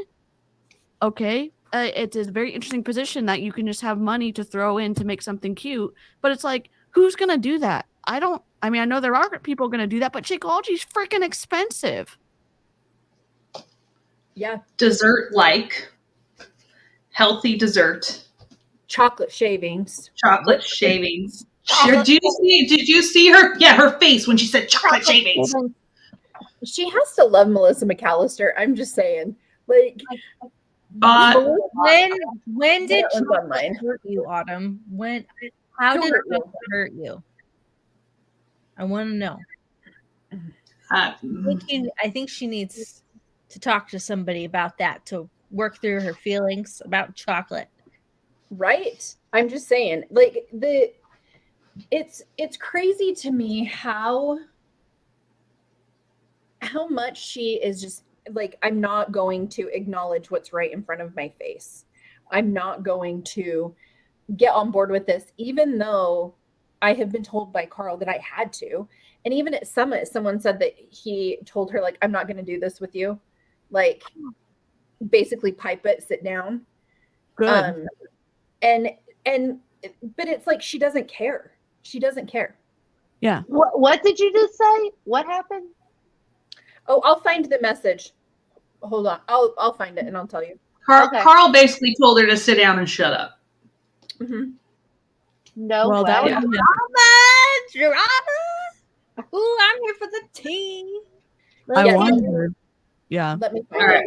okay, it's a very interesting position that you can just have money to throw in to make something cute, but it's like, who's gonna do that? I know there are people gonna do that, but Shakeology's freaking expensive. Yeah. Dessert-like, healthy dessert. Chocolate shavings. Chocolate shavings. Did you see her? Yeah, her face when she said chocolate shavings. She has to love Melissa McAllister. I'm just saying. Like, when did chocolate hurt you, Autumn? How did it hurt you? I want to know. I think she needs to talk to somebody about that to work through her feelings about chocolate. Right? I'm just saying, like, it's crazy to me how much she is just like, I'm not going to acknowledge what's right in front of my face. I'm not going to get on board with this, even though I have been told by Carl that I had to. And even at Summit, someone said that he told her, like, I'm not going to do this with you. Like, basically pipe it, sit down. Good. But it's like, she doesn't care. She doesn't care. Yeah. What did you just say? What happened? Oh, I'll find the message. Hold on. I'll find it and I'll tell you. Carl basically told her to sit down and shut up. Mm-hmm. No well, way. that Drama. Ooh, I'm here for the tea. I wondered. Yeah. Let me find All right.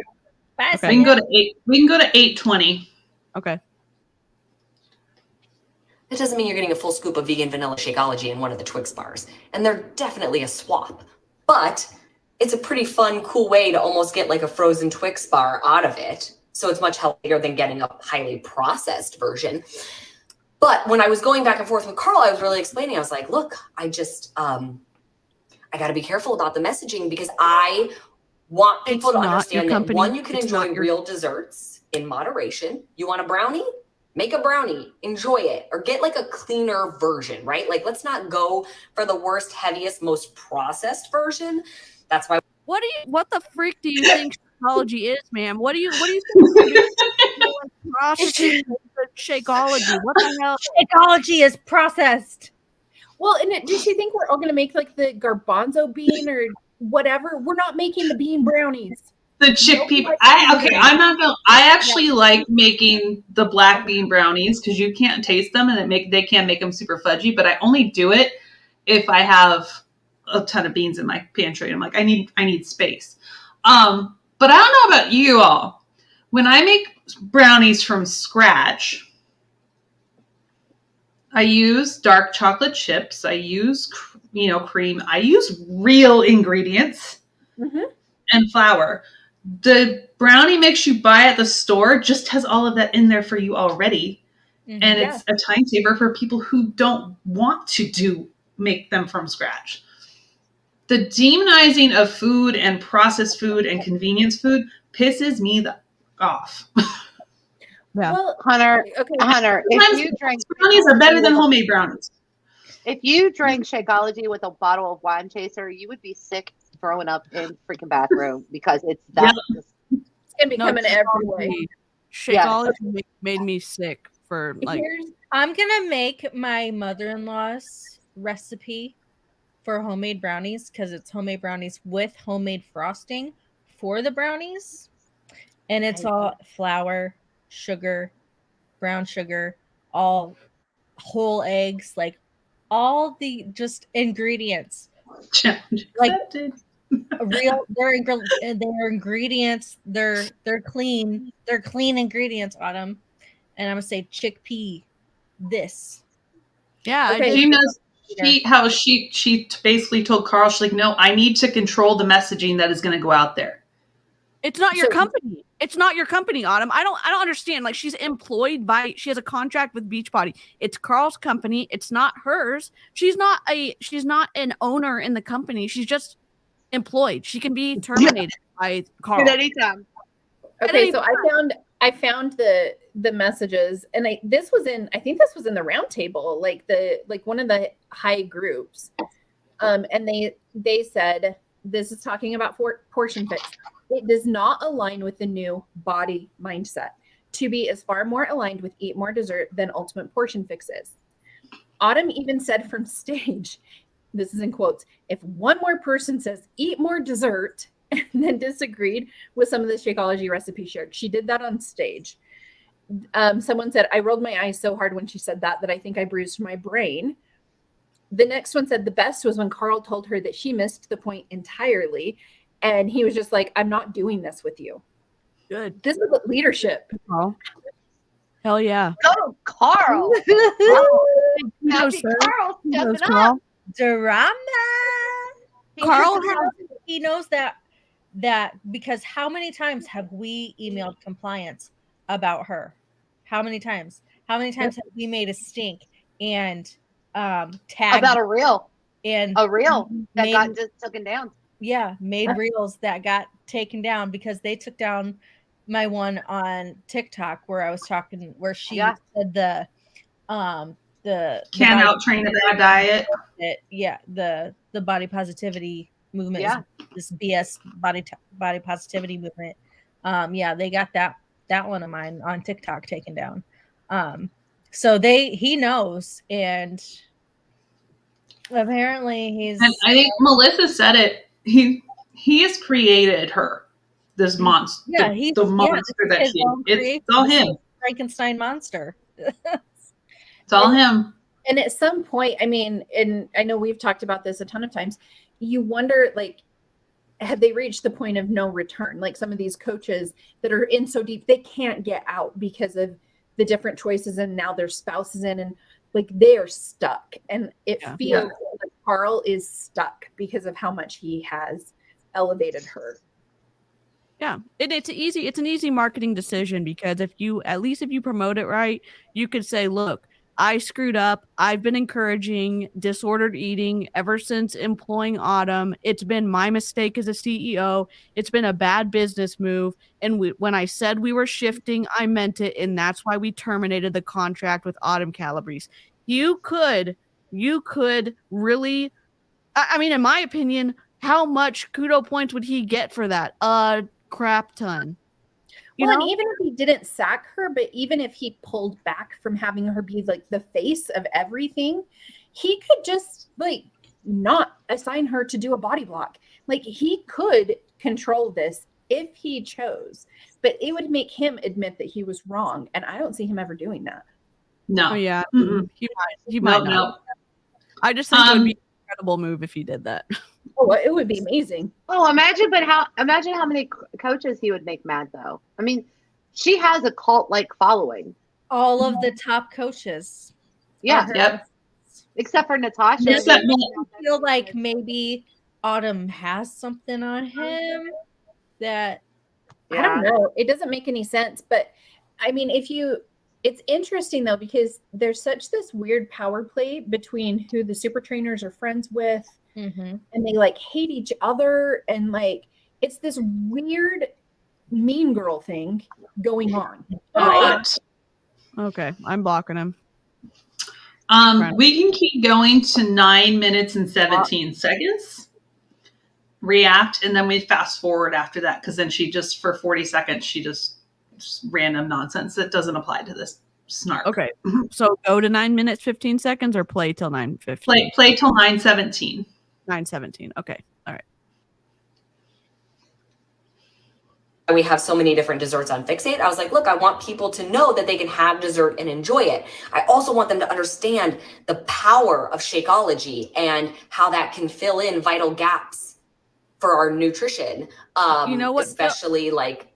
Bye, Okay. We can go to 8. We can go to 8:20. Okay. That doesn't mean you're getting a full scoop of vegan vanilla Shakeology in one of the Twix bars. And they're definitely a swap. But it's a pretty fun, cool way to almost get like a frozen Twix bar out of it. So it's much healthier than getting a highly processed version. But when I was going back and forth with Carl, I was really explaining. I was like, look, I just, I got to be careful about the messaging because I want people to understand that, one, you can enjoy real desserts in moderation. You want a brownie? Make a brownie, enjoy it, or get like a cleaner version, right? Like, let's not go for the worst, heaviest, most processed version. That's why What the freak do you think Shakeology is, ma'am? What do you think processing Shakeology? What the hell? Shakeology is processed. Well, and does she think we're all going to make like the garbanzo bean or whatever? We're not making the bean brownies. The chickpea. I'm not gonna. I actually like making the black bean brownies because you can't taste them and they can make them super fudgy. But I only do it if I have a ton of beans in my pantry. I'm like, I need space. But I don't know about you all. When I make brownies from scratch, I use dark chocolate chips. I use cream. I use real ingredients and flour. The brownie mix you buy at the store just has all of that in there for you already. And it's a time saver for people who don't want to make them from scratch. The demonizing of food and processed food and convenience food pisses me off. Yeah. Well, Hunter, if you drank brownies are better than homemade brownies. If you drank Shakeology with a bottle of wine chaser, you would be sick throwing up in freaking bathroom because it's that. It's gonna be coming every way. Shakeology made me sick for like. I'm gonna make my mother-in-law's recipe for homemade brownies because it's homemade brownies with homemade frosting for the brownies, and it's all flour, sugar, brown sugar, all whole eggs, like all the just ingredients. Like real, their ingredients, they're clean ingredients on them. And I'm gonna say chickpea this. Yeah, okay. She knows she basically told Carl, she's like, no, I need to control the messaging that is going to go out there. It's not your company. It's not your company, Autumn. I don't understand. Like, she's employed by, she has a contract with Beachbody. It's Carl's company. It's not hers. She's not an owner in the company. She's just employed. She can be terminated by Carl at any time. Okay, so I found the messages, and I think this was in the round table, like one of the high groups. And they said, this is talking about portion fix. It does not align with the new BODi mindset. Tubi is far more aligned with eat more dessert than ultimate portion fixes. Autumn even said from stage, this is in quotes, if one more person says eat more dessert and then disagreed with some of the Shakeology recipes shared, she did that on stage. Someone said, I rolled my eyes so hard when she said that I think I bruised my brain. The next one said the best was when Carl told her that she missed the point entirely. And he was just like, I'm not doing this with you. Good. This is leadership. Carl. Hell yeah. Go, Carl. No, Carl stepping Carl. up. Drama. Carl, he knows that because how many times have we emailed compliance about her? How many times? How many times have we made a stink and tagged about a reel and that got just taken down? Yeah, made reels that got taken down because they took down my one on TikTok where I was talking where she said the can't out train a bad diet. The body positivity movement. Yeah. This BS body positivity movement. They got that one of mine on TikTok taken down. So he knows, and apparently he's. And I think Melissa said it. He has created her, this monster. Yeah, the monster that she is. It's all him. Frankenstein monster. It's all him. And at some point, I mean, and I know we've talked about this a ton of times, you wonder, like, have they reached the point of no return? Like some of these coaches that are in so deep, they can't get out because of the different choices, and now their spouse is in, and like they are stuck. And it feels like Carl is stuck because of how much he has elevated her. Yeah, it's an easy marketing decision because if you promote it right, you could say, look, I screwed up. I've been encouraging disordered eating ever since employing Autumn. It's been my mistake as a CEO. It's been a bad business move. And when I said we were shifting, I meant it. And that's why we terminated the contract with Autumn Calabrese. You could really, I mean, in my opinion, how much kudo points would he get for that? A crap ton. Well, and even if he didn't sack her, but even if he pulled back from having her be like the face of everything, he could just like not assign her to do a body block. Like he could control this if he chose, but it would make him admit that he was wrong. And I don't see him ever doing that. No. Oh, yeah. Mm-mm. He might No. not. I just think it would be an incredible move if he did that. Oh, it would be amazing. Oh, imagine how many coaches he would make mad though. I mean, she has a cult-like following. All of the top coaches. Yeah. Yep. Except for Natasha. Except I feel like maybe Autumn has something on him that I don't know. It doesn't make any sense. But I mean, it's interesting though, because there's such this weird power play between who the super trainers are friends with, and they like hate each other. And like, it's this weird mean girl thing going on. Okay, I'm blocking him. We can keep going to 9 minutes and 17 seconds. React, and then we fast forward after that, because then she just, for 40 seconds, she just random nonsense that doesn't apply to this snark. Okay, so go to 9 minutes 15 seconds or play till 9:15. Play till 9:17. 9:17. Okay, all right. We have so many different desserts on Fixate. I was like, look, I want people to know that they can have dessert and enjoy it. I also want them to understand the power of Shakeology and how that can fill in vital gaps for our nutrition. You know what? Especially like,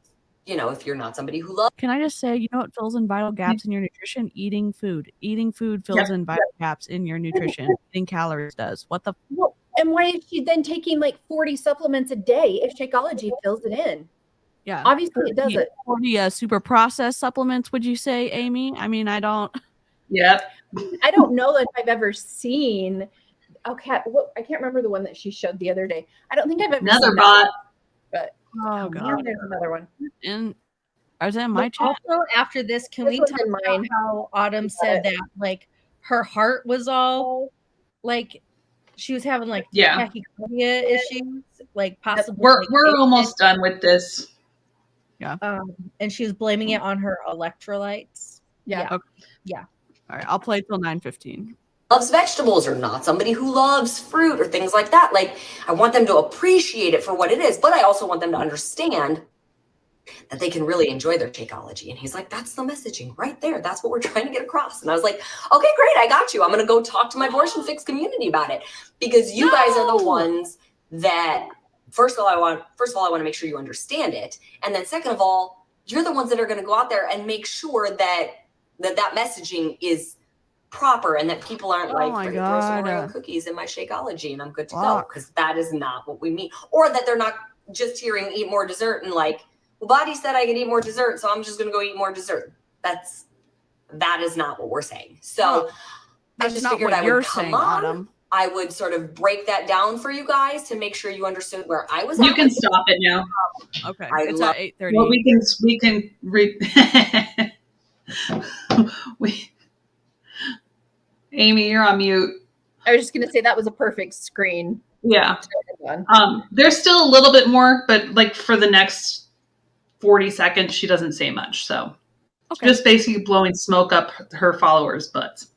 if you're not somebody who loves. Can I just say, you know what fills in vital gaps in your nutrition? Eating food. Eating food fills in vital gaps in your nutrition. Eating calories does. What the? Well, and why is she then taking like 40 supplements a day if Shakeology fills it in? Yeah, obviously it does it. 40 super processed supplements, would you say, Amy? I mean, I don't. Yep. I don't know if I've ever seen. Okay, I can't remember the one that she showed the other day. I don't think I've ever another seen bot. That, but Oh god, there's another one. And is that in my chat? Also, after this, can we talk about how Autumn said that like her heart was all like she was having like tachycardia issues, like possibly. We're almost done with this. Yeah. And she was blaming it on her electrolytes. Yeah. Okay. Yeah. All right, I'll play till 9:15. Loves vegetables or not somebody who loves fruit or things like that. Like, I want them to appreciate it for what it is, but I also want them to understand that they can really enjoy their Shakeology. And he's like, that's the messaging right there. That's what we're trying to get across. And I was like, okay, great. I got you. I'm going to go talk to my Abortion Fix community about it, because you guys are the ones that, first of all, I want to make sure you understand it. And then second of all, you're the ones that are going to go out there and make sure that messaging is proper and that people aren't like, throw some Oreo cookies in my Shakeology and I'm good to go, because that is not what we mean. Or that they're not just hearing eat more dessert and like, well, BODi said I can eat more dessert, so I'm just going to go eat more dessert. That is not what we're saying. So I just figured I would come on. Autumn. I would sort of break that down for you guys to make sure you understood where I was. You can stop it now. Okay, it's at 8:30. Well, we can Amy, you're on mute. I was just going to say that was a perfect screen. Yeah. There's still a little bit more, but like for the next 40 seconds, she doesn't say much. So just basically blowing smoke up her followers' butts.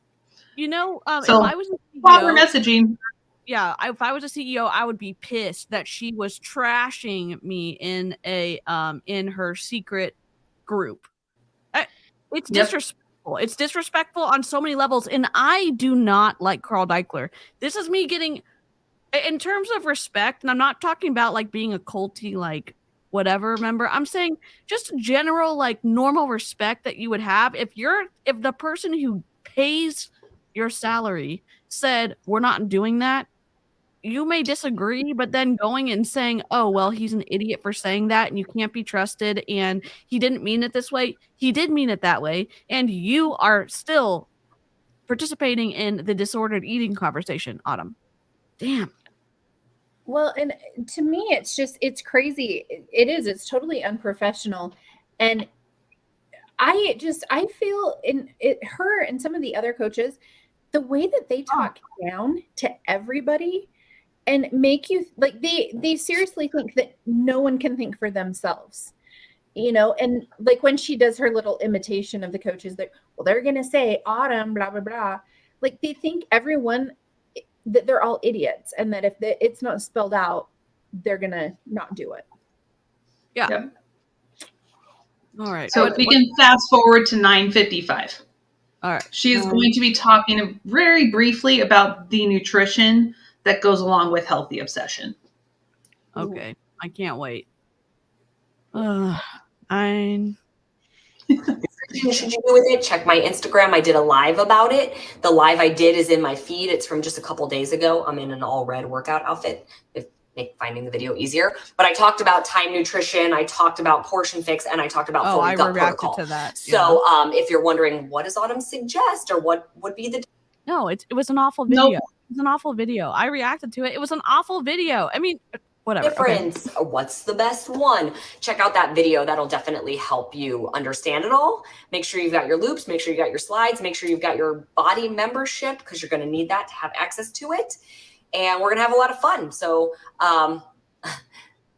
So if I was a CEO, proper messaging. Yeah, if I was a CEO, I would be pissed that she was trashing me in in her secret group. It's disrespectful. It's disrespectful on so many levels, and I do not like Carl Deichler. This is me getting, in terms of respect, and I'm not talking about like being a culty like whatever member. I'm saying just general like normal respect that you would have if the person who pays your salary said we're not doing that. You may disagree, but then going and saying, oh, well, he's an idiot for saying that and you can't be trusted and he didn't mean it this way. He did mean it that way. And you are still participating in the disordered eating conversation, Autumn. Damn. Well, and to me, it's crazy. It is. It's totally unprofessional. And I feel her and some of the other coaches, the way that they talk down to everybody and make you like they seriously think that no one can think for themselves, you know. And like when she does her little imitation of the coaches, that, well, they're gonna say autumn blah blah blah, like they think everyone, that they're all idiots, and that if it's not spelled out, they're gonna not do it. Yeah. Yep. All right. So we can fast forward to 9:55. All right. She is going to be talking very briefly about the nutrition that goes along with healthy obsession. Okay. I can't wait. Should you do with it? Check my Instagram. I did a live about it. The live I did is in my feed. It's from just a couple days ago. I'm in an all red workout outfit, if make finding the video easier. But I talked about time nutrition, I talked about portion fix, and I talked about full gut protocol. To that. So if you're wondering what does Autumn suggest or what would be the No, it was an awful video. Nope. It was an awful video. I reacted to it. It was an awful video. I mean, whatever. difference. Okay. What's the best one? Check out that video. That'll definitely help you understand it all. Make sure you've got your loops. Make sure you got your slides. Make sure you've got your BODi membership, because you're going to need that to have access to it. And we're going to have a lot of fun. So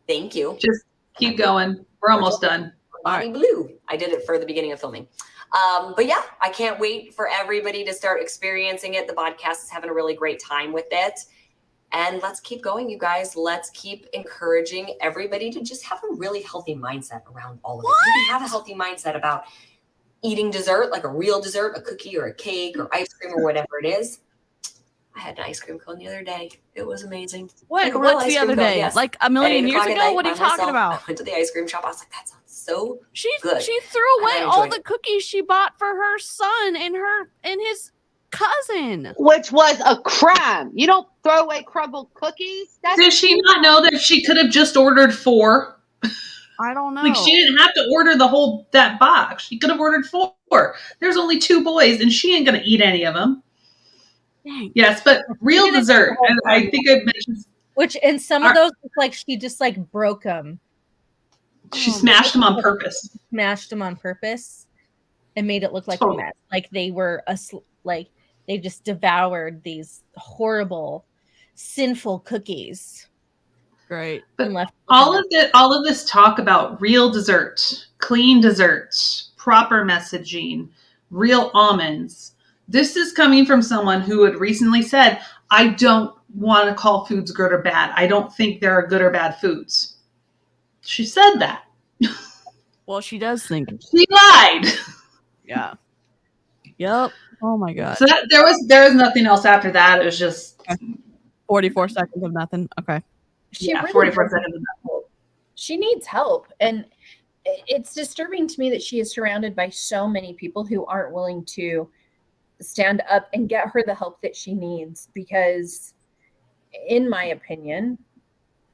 thank you. Just keep going. We're almost done. BODi Blue. I did it for the beginning of filming. But yeah, I can't wait for everybody to start experiencing it. The podcast is having a really great time with it. And let's keep going, you guys. Let's keep encouraging everybody to just have a really healthy mindset around all of it. You can have a healthy mindset about eating dessert, like a real dessert, a cookie or a cake or ice cream or whatever it is. I had an ice cream cone the other day. It was amazing. What's the other day? Yes. Like a million years ago? What are you talking about? I went to the ice cream shop. I was like, that sounds so good. She threw away all the cookies she bought for her son and his cousin, which was a crime. You don't throw away crumbled cookies. Did she not know that she could have just ordered 4? I don't know. Like, she didn't have to order that box. She could have ordered 4. There's only 2 boys, and she ain't gonna eat any of them. Dang. Yes, but real dessert. And I think I mentioned. Which, and some of those, like, she just like broke them. She smashed them on purpose. Smashed them on purpose, and made it look like a mess. Like they were like. They just devoured these horrible, sinful cookies. Great. But all of this talk about real dessert, clean desserts, proper messaging, real almonds. This is coming from someone who had recently said, I don't want to call foods good or bad. I don't think there are good or bad foods. She said that. Well, she does think. She lied. Yeah. Yep. Oh my God. So there was nothing else after that. It was just 44 seconds of nothing. Okay. She really 44 seconds of nothing. She needs help. And it's disturbing to me that she is surrounded by so many people who aren't willing to stand up and get her the help that she needs. Because in my opinion,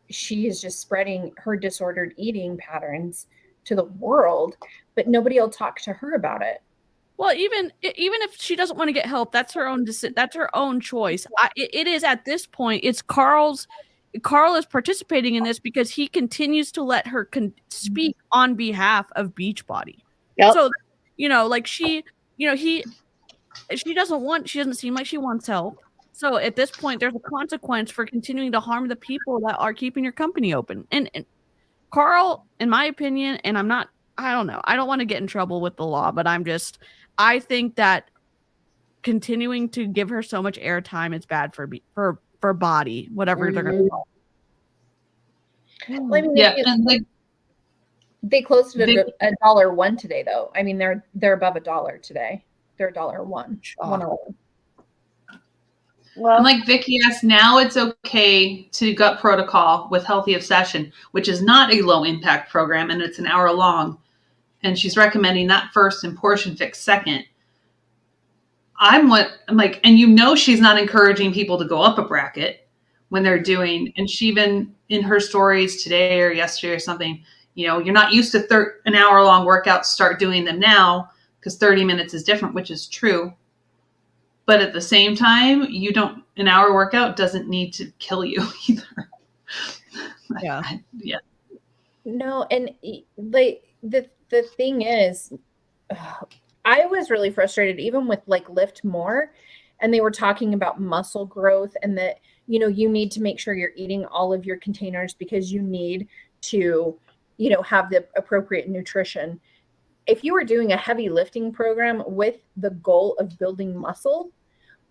she is just spreading her disordered eating patterns to the world, but nobody will talk to her about it. Well, even if she doesn't want to get help, that's her own choice. It is at this point. It's Carl is participating in this because he continues to let her speak on behalf of Beachbody. Yep. So, like she doesn't seem like she wants help. So at this point, there's a consequence for continuing to harm the people that are keeping your company open. And Carl, in my opinion, and I don't know. I don't want to get in trouble with the law, but I think that continuing to give her so much airtime is bad for BODi, whatever they're going to call it. Well, I mean, they closed it at $1 today, though. I mean, they're above $1 today. They're $1. Well, and like Vicky asked, now it's okay to gut protocol with Healthy Obsession, which is not a low impact program, and it's an hour long. And she's recommending that first and portion fix second. I'm like, and she's not encouraging people to go up a bracket when they're doing, and she even in her stories today or yesterday or something, you're not used to an hour long workouts, start doing them now because 30 minutes is different, which is true. But at the same time, an hour workout doesn't need to kill you either. Yeah. Yeah. No. And the thing is, I was really frustrated even with like Lift More, and they were talking about muscle growth and that you know, you need to make sure you're eating all of your containers because you need to, you know, have the appropriate nutrition. If you are doing a heavy lifting program with the goal of building muscle,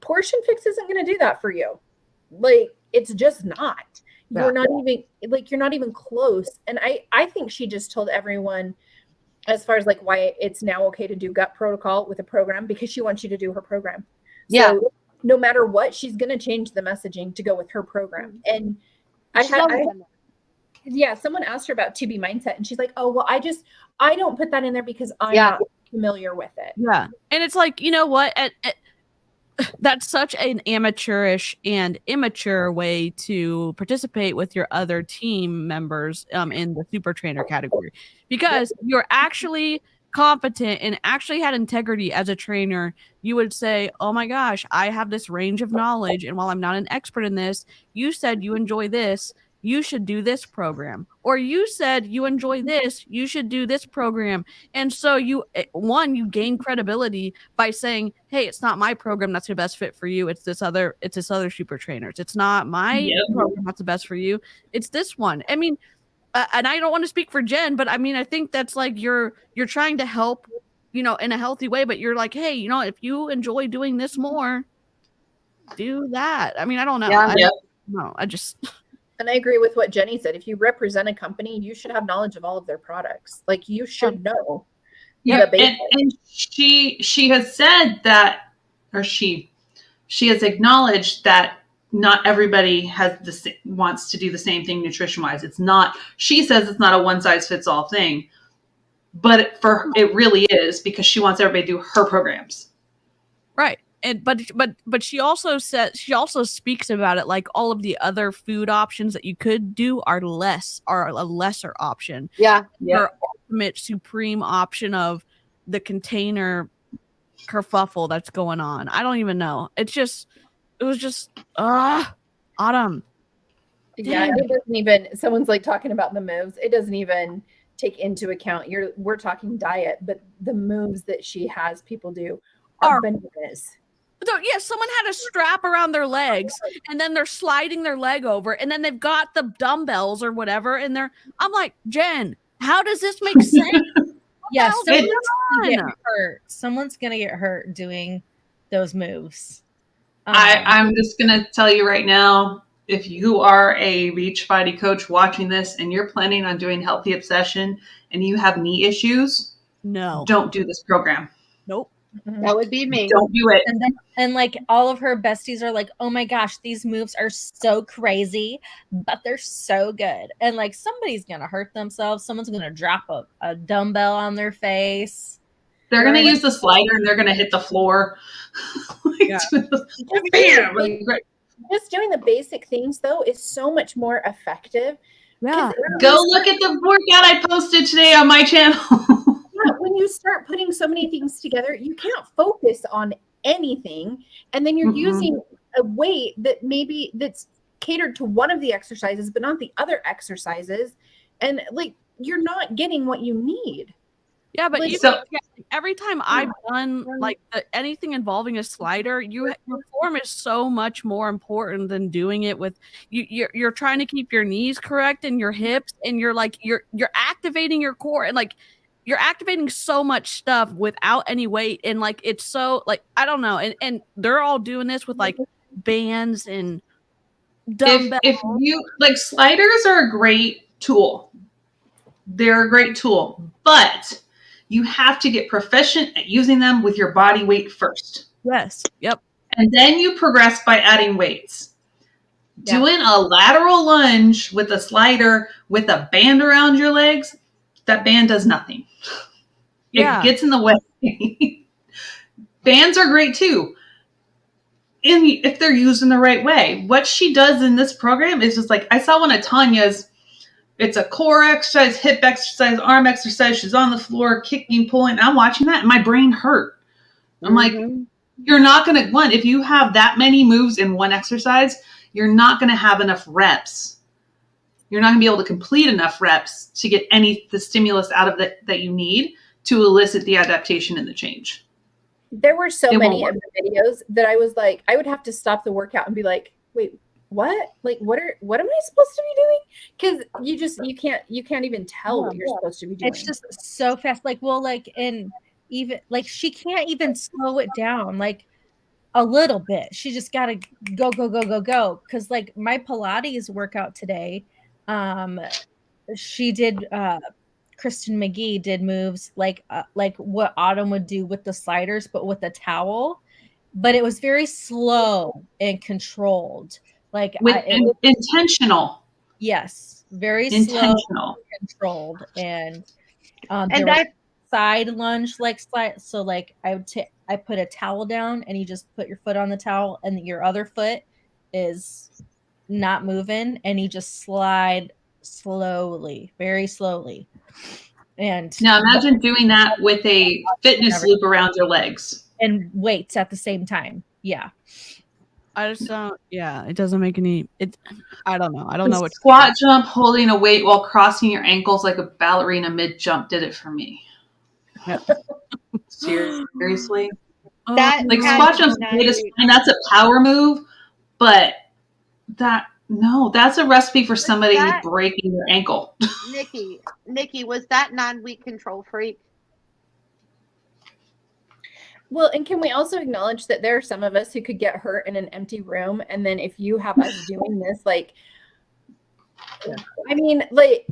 Portion Fix isn't going to do that for you. Like, it's just not. You're not even like, you're not even close. And I think she just told everyone, as far as like why it's now okay to do gut protocol with a program, because she wants you to do her program. Yeah. So no matter what, she's going to change the messaging to go with her program. And someone asked her about 2B mindset, and she's like, oh, well, I don't put that in there because I'm not familiar with it. Yeah. And it's like, you know what? That's such an amateurish and immature way to participate with your other team members in the super trainer category, because you're actually competent and actually had integrity as a trainer. You would say, oh my gosh, I have this range of knowledge, and while I'm not an expert in this, you said you enjoy this, you should do this program. Or you said you enjoy this, you should do this program. And so you gain credibility by saying, hey, it's not my program that's the best fit for you. It's this other super trainers. It's not my program that's the best for you. It's this one. I mean, and I don't want to speak for Jen, but I mean, I think that's like you're trying to help, you know, in a healthy way, but you're like, hey, you know, if you enjoy doing this more, do that. I mean, I don't know. And I agree with what Jenny said. If you represent a company, you should have knowledge of all of their products. Like, you should know. Yeah, and she has said that, or she has acknowledged that not everybody wants to do the same thing nutrition wise. It's not. She says it's not a one size fits all thing, but it really is, because she wants everybody to do her programs. Right. And but she also speaks about it like all of the other food options that you could do are a lesser option. Yeah. Her ultimate supreme option of the container kerfuffle that's going on. I don't even know. It was just Autumn. Yeah, it doesn't even, someone's like talking about the moves. It doesn't even take into account we're talking diet, but the moves that she has people do are bananas. So, yeah, someone had a strap around their legs, and then they're sliding their leg over, and then they've got the dumbbells or whatever, and I'm like, Jen, how does this make sense? Yeah, someone's gonna get hurt. Someone's gonna get hurt doing those moves. I'm just gonna tell you right now, if you are a Beachbody coach watching this and you're planning on doing Healthy Obsession and you have knee issues, don't do this program. Nope. That would be me. Don't do it. And like all of her besties are like, oh my gosh, these moves are so crazy, but they're so good. And like, somebody's going to hurt themselves. Someone's going to drop a dumbbell on their face. They're going to use the slider and they're going to hit the floor. Just doing the basic things, though, is so much more effective. Yeah. Go look at the workout I posted today on my channel. When you start putting so many things together, you can't focus on anything. And then you're using a weight that's catered to one of the exercises, but not the other exercises. And like, you're not getting what you need. Yeah, but every time I've done like anything involving a slider, your form is so much more important than doing it with you're trying to keep your knees correct and your hips, and you're activating your core, and like you're activating so much stuff without any weight, and like it's so like I don't know, and they're all doing this with like bands and dumbbells. If you like, sliders are a great tool. They're a great tool, but you have to get proficient at using them with your body weight first. Yes. Yep. And then you progress by adding weights. Yeah. Doing a lateral lunge with a slider with a band around your legs, that band does nothing. It gets in the way. Bands are great too, if they're used in the right way. What she does in this program is just like, I saw one of Tanya's. It's a core exercise, hip exercise, arm exercise. She's on the floor, kicking, pulling. I'm watching that, and my brain hurt. I'm like, you're not going to, if you have that many moves in one exercise, you're not going to have enough reps. You're not going to be able to complete enough reps to get the stimulus out of that you need to elicit the adaptation and the change. There were so many of the videos that I was like, I would have to stop the workout and be like, wait, what? Like, what am I supposed to be doing? Because you can't even tell what you're supposed to be doing. It's just so fast. Like, well, like, and even like she can't even slow it down like a little bit. She just gotta go. Because like my Pilates workout today, she did Kristen McGee did moves like what Autumn would do with the sliders, but with a towel. But it was very slow and controlled. Like intentional. Yes, very intentional, slow, controlled, and And I side lunge like slide. So like I put a towel down, and you just put your foot on the towel, and your other foot is not moving, and you just slide slowly, very slowly. And now imagine doing that with a fitness loop around your legs and weights at the same time. Yeah. I just don't. Yeah, it doesn't make any. I don't know. I don't know what squat jump holding a weight while crossing your ankles like a ballerina mid jump did it for me. Yeah. Seriously, that like squat jumps, that's a power move, but that's a recipe for somebody breaking their ankle. Nikki, was that 9-week control freak? Well, and can we also acknowledge that there are some of us who could get hurt in an empty room, and then if you have us doing this, like, I mean, like,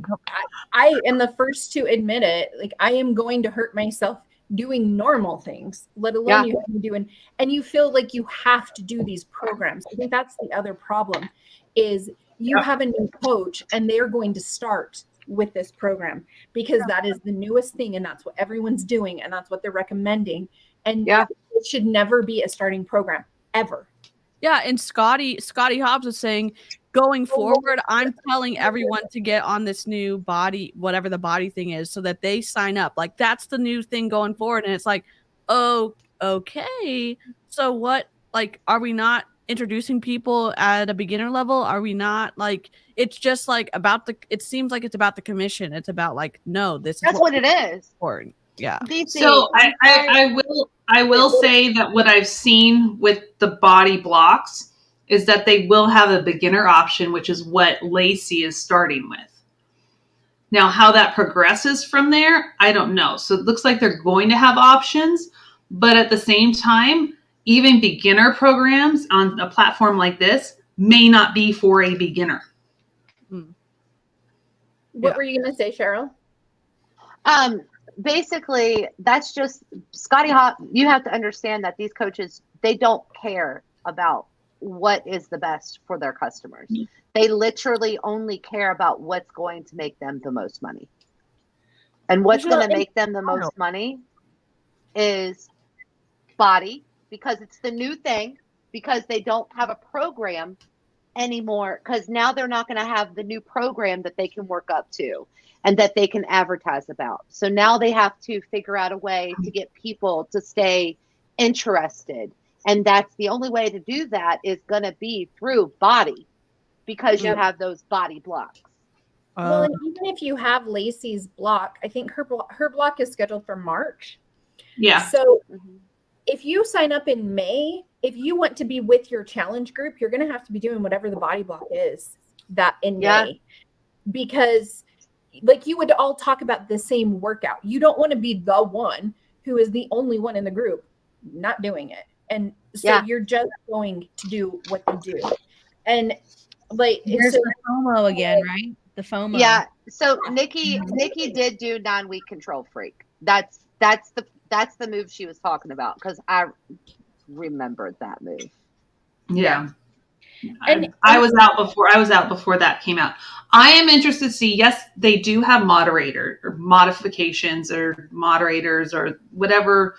I am the first to admit it. Like, I am going to hurt myself doing normal things, let alone you have me doing, and you feel like you have to do these programs. I think that's the other problem is you have a new coach and they're going to start with this program because that is the newest thing and that's what everyone's doing and that's what they're recommending. And it should never be a starting program ever. Yeah, and Scotty Hobbs was saying, going forward, I'm telling everyone to get on this new BODi, whatever the BODi thing is, so that they sign up. Like, that's the new thing going forward. And it's like, oh, okay. So what, like, are we not introducing people at a beginner level? Are we not, like, it's just like it seems like it's about the commission. It's about like, no, that's what it is. Important. Yeah. So I will say that what I've seen with the BODi blocks is that they will have a beginner option, which is what Lacey is starting with. Now, how that progresses from there, I don't know. So it looks like they're going to have options, but at the same time, even beginner programs on a platform like this may not be for a beginner. What were you going to say, Cheryl? Basically, that's just Scotty Hop. You have to understand that these coaches, they don't care about what is the best for their customers. They literally only care about what's going to make them the most money. And what's going to make them the most money is BODi, because it's the new thing, because they don't have a program anymore, because now they're not going to have the new program that they can work up to and that they can advertise about. So now they have to figure out a way to get people to stay interested. And that's the only way to do that is going to be through BODi, because you have those BODi blocks. Well, and even if you have Lacey's block, I think her block is scheduled for March. Yeah. So if you sign up in May, if you want to be with your challenge group, you're going to have to be doing whatever the BODi block is that in May, because like you would all talk about the same workout. You don't want to be the one who is the only one in the group not doing it. And so you're just going to do what they do. And like, there's the FOMO again, right? The FOMO. Yeah. So Nikki did do 9-week control freak. That's the move she was talking about, because I remembered that move. Yeah. And I was out before that came out. I am interested to see, yes, they do have moderator or modifications or moderators or whatever,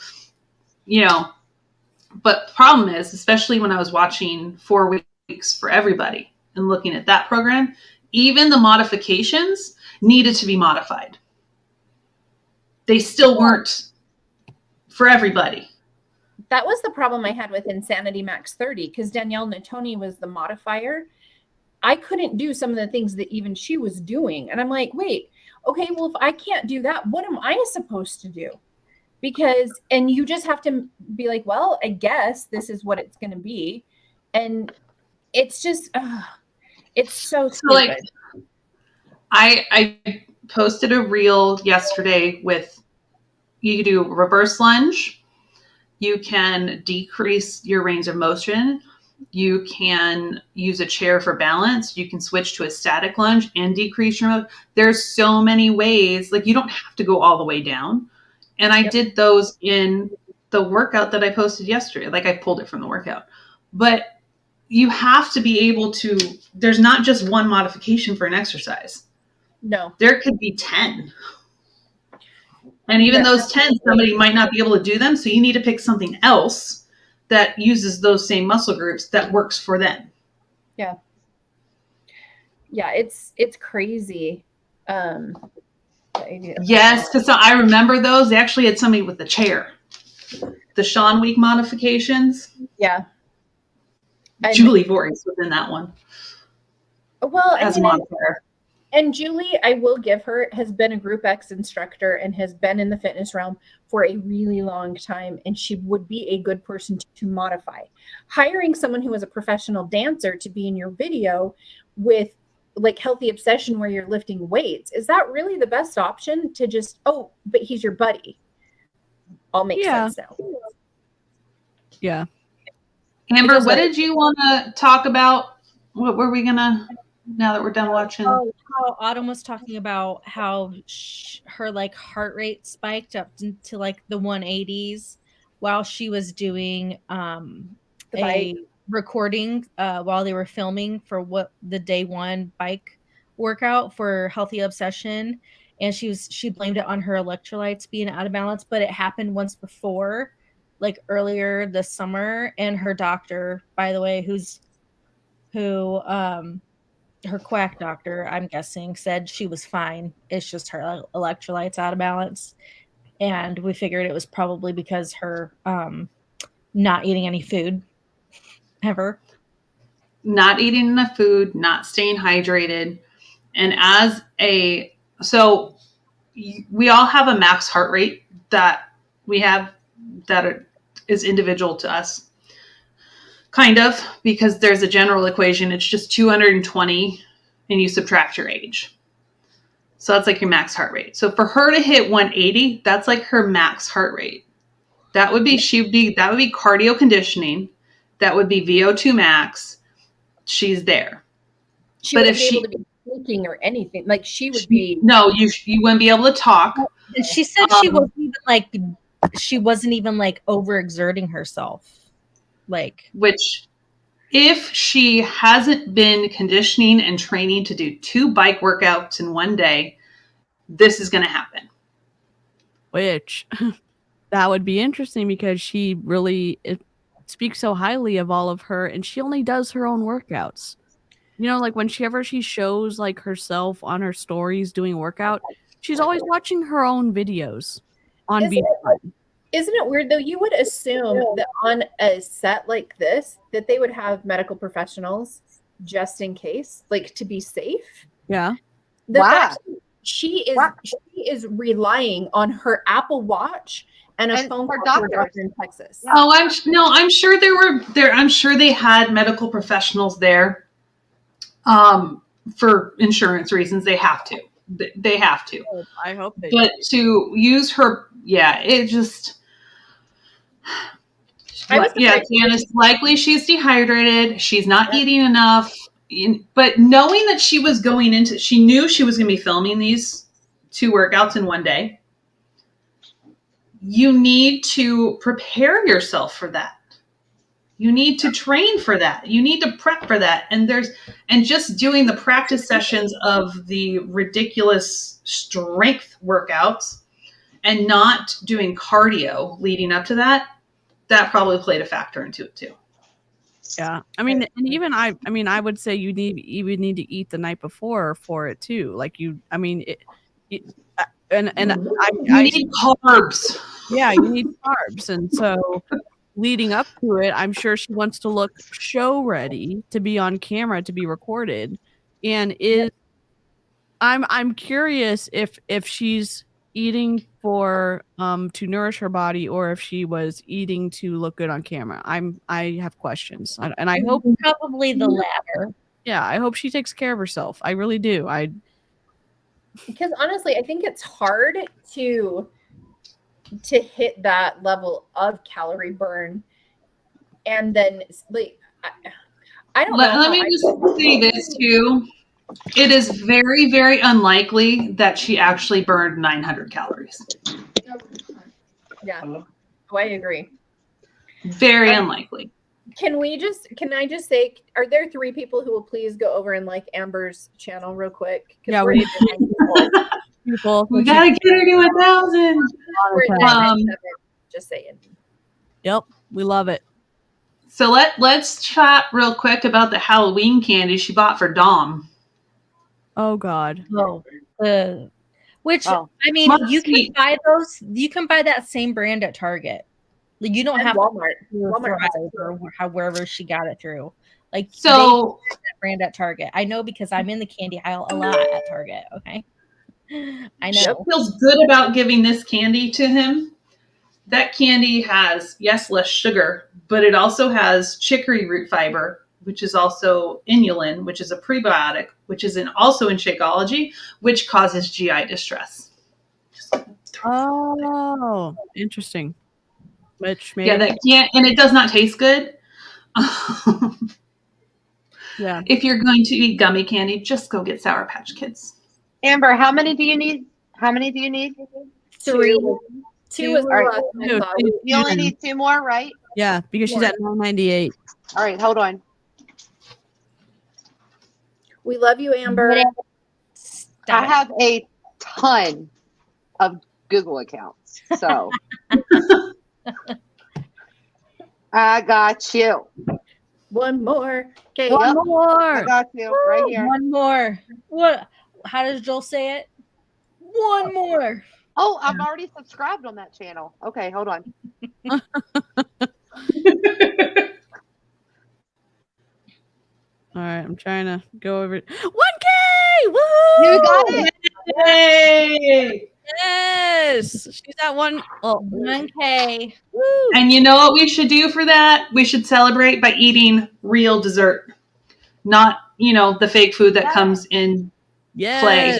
but the problem is, especially when I was watching 4 Weeks for Everybody and looking at that program, even the modifications needed to be modified. They still weren't for everybody. That was the problem I had with Insanity Max 30, because Danielle Natoni was the modifier. I couldn't do some of the things that even she was doing. And I'm like, wait, okay, well, if I can't do that, what am I supposed to do? And you just have to be like, well, I guess this is what it's going to be. And it's just, it's so So stupid. like, I posted a reel yesterday with, you can do reverse lunge, you can decrease your range of motion, you can use a chair for balance, you can switch to a static lunge and decrease your, there's so many ways, like you don't have to go all the way down. And I did those in the workout that I posted yesterday. Like I pulled it from the workout. But you have to be able to, there's not just one modification for an exercise. No. There could be 10. And even those 10, somebody might not be able to do them. So you need to pick something else that uses those same muscle groups that works for them. Yeah. Yeah, it's crazy. Yes, because I remember those. They actually had somebody with the chair. The Sean Week modifications. Yeah. Julie Voorhees was in that one. Well, as a modifier. And Julie, I will give her, has been a Group X instructor and has been in the fitness realm for a really long time. And she would be a good person to modify. Hiring someone who is a professional dancer to be in your video with like Healthy Obsession where you're lifting weights, is that really the best option to just, oh, but he's your buddy? All makes sense now. Yeah. Amber, what did you want to talk about? What were we going to, now that we're done watching? Oh, how Autumn was talking about how her like heart rate spiked up to like the 180s while she was doing a recording while they were filming for what the day one bike workout for Healthy Obsession, and she blamed it on her electrolytes being out of balance, but it happened once before, like earlier this summer, and her doctor, by the way, her quack doctor, I'm guessing, said she was fine. It's just her electrolytes out of balance. And we figured it was probably because her not eating any food ever. Not eating enough food, not staying hydrated. And so we all have a max heart rate that we have that is individual to us. Kind of, because there's a general equation. It's just 220 and you subtract your age. So that's like your max heart rate. So for her to hit 180, that's like her max heart rate. That would be cardio conditioning. That would be VO2 max. She's there. She wouldn't be able to be speaking or anything. Like she would be. No, you wouldn't be able to talk. She said she wasn't even like overexerting herself. Like, which if she hasn't been conditioning and training to do 2 bike workouts in one day, this is going to happen. Which that would be interesting because she really speaks so highly of all of her, and she only does her own workouts. You know, like whenever she shows like herself on her stories doing workout, she's always watching her own videos on Beachbody. Isn't it weird though? You would assume that on a set like this that they would have medical professionals just in case, like to be safe. Yeah. The fact she is relying on her Apple Watch and a phone call to her doctor in Texas. Oh, I'm sure I'm sure they had medical professionals there. For insurance reasons, they have to. They have to. I hope they. But to use her, it just. It's likely she's dehydrated. She's not eating enough. But knowing that she knew she was going to be filming these 2 workouts in one day. You need to prepare yourself for that. You need to train for that. You need to prep for that. And just doing the practice sessions of the ridiculous strength workouts and not doing cardio leading up to that probably played a factor into it too. Yeah. I mean, and even I would say you would need to eat the night before for it too. Like you need carbs. Yeah, you need carbs. And so leading up to it, I'm sure she wants to look show ready to be on camera, to be recorded. And I'm curious if she's eating for to nourish her body or if she was eating to look good on camera. I have questions. And I hope Probably the latter. yeah, I hope she takes care of herself. I really do. Because honestly, I think it's hard to hit that level of calorie burn, and then like I don't know. Let me just say this too. It is very, very unlikely that she actually burned 900 calories. Yeah, oh, I agree. Very unlikely. Can I just say, are there 3 people who will please go over and like Amber's channel real quick? Yeah, we're people. We gotta get her to 1,000. We're at 997, just saying. Yep, we love it. So let's chat real quick about the Halloween candy she bought for Dom. Oh God. I mean, Must you can be. buy those. You can buy that same brand at Target. Like you don't And have Walmart. Walmart or wherever she got it through. Like So they that brand at Target. I know because I'm in the candy aisle a lot at Target. Okay, I know. she feels good about giving this candy to him. That candy has, yes, less sugar, but it also has chicory root fiber, which is also inulin, which is a prebiotic, which is also in Shakeology, which causes GI distress. Oh, interesting. Which Yeah, that can't, and it does not taste good. Yeah. If you're going to eat gummy candy, just go get Sour Patch Kids. Amber, how many do you need? 3. 2 is All right. the last. You only need 2 more, right? Yeah, because she's at 998. All right, hold on. We love you, Amber. I have a ton of Google accounts, so I got you. One more. Okay. One more. I got you right here. One more. What? How does Joel say it? One more. Oh, I'm already subscribed on that channel. Okay, hold on. All right, I'm trying to go over it. 1K! Woo! You got it. Yay! Yes, she's at 1K. Woo! And you know what we should do for that? We should celebrate by eating real dessert, not the fake food that comes in play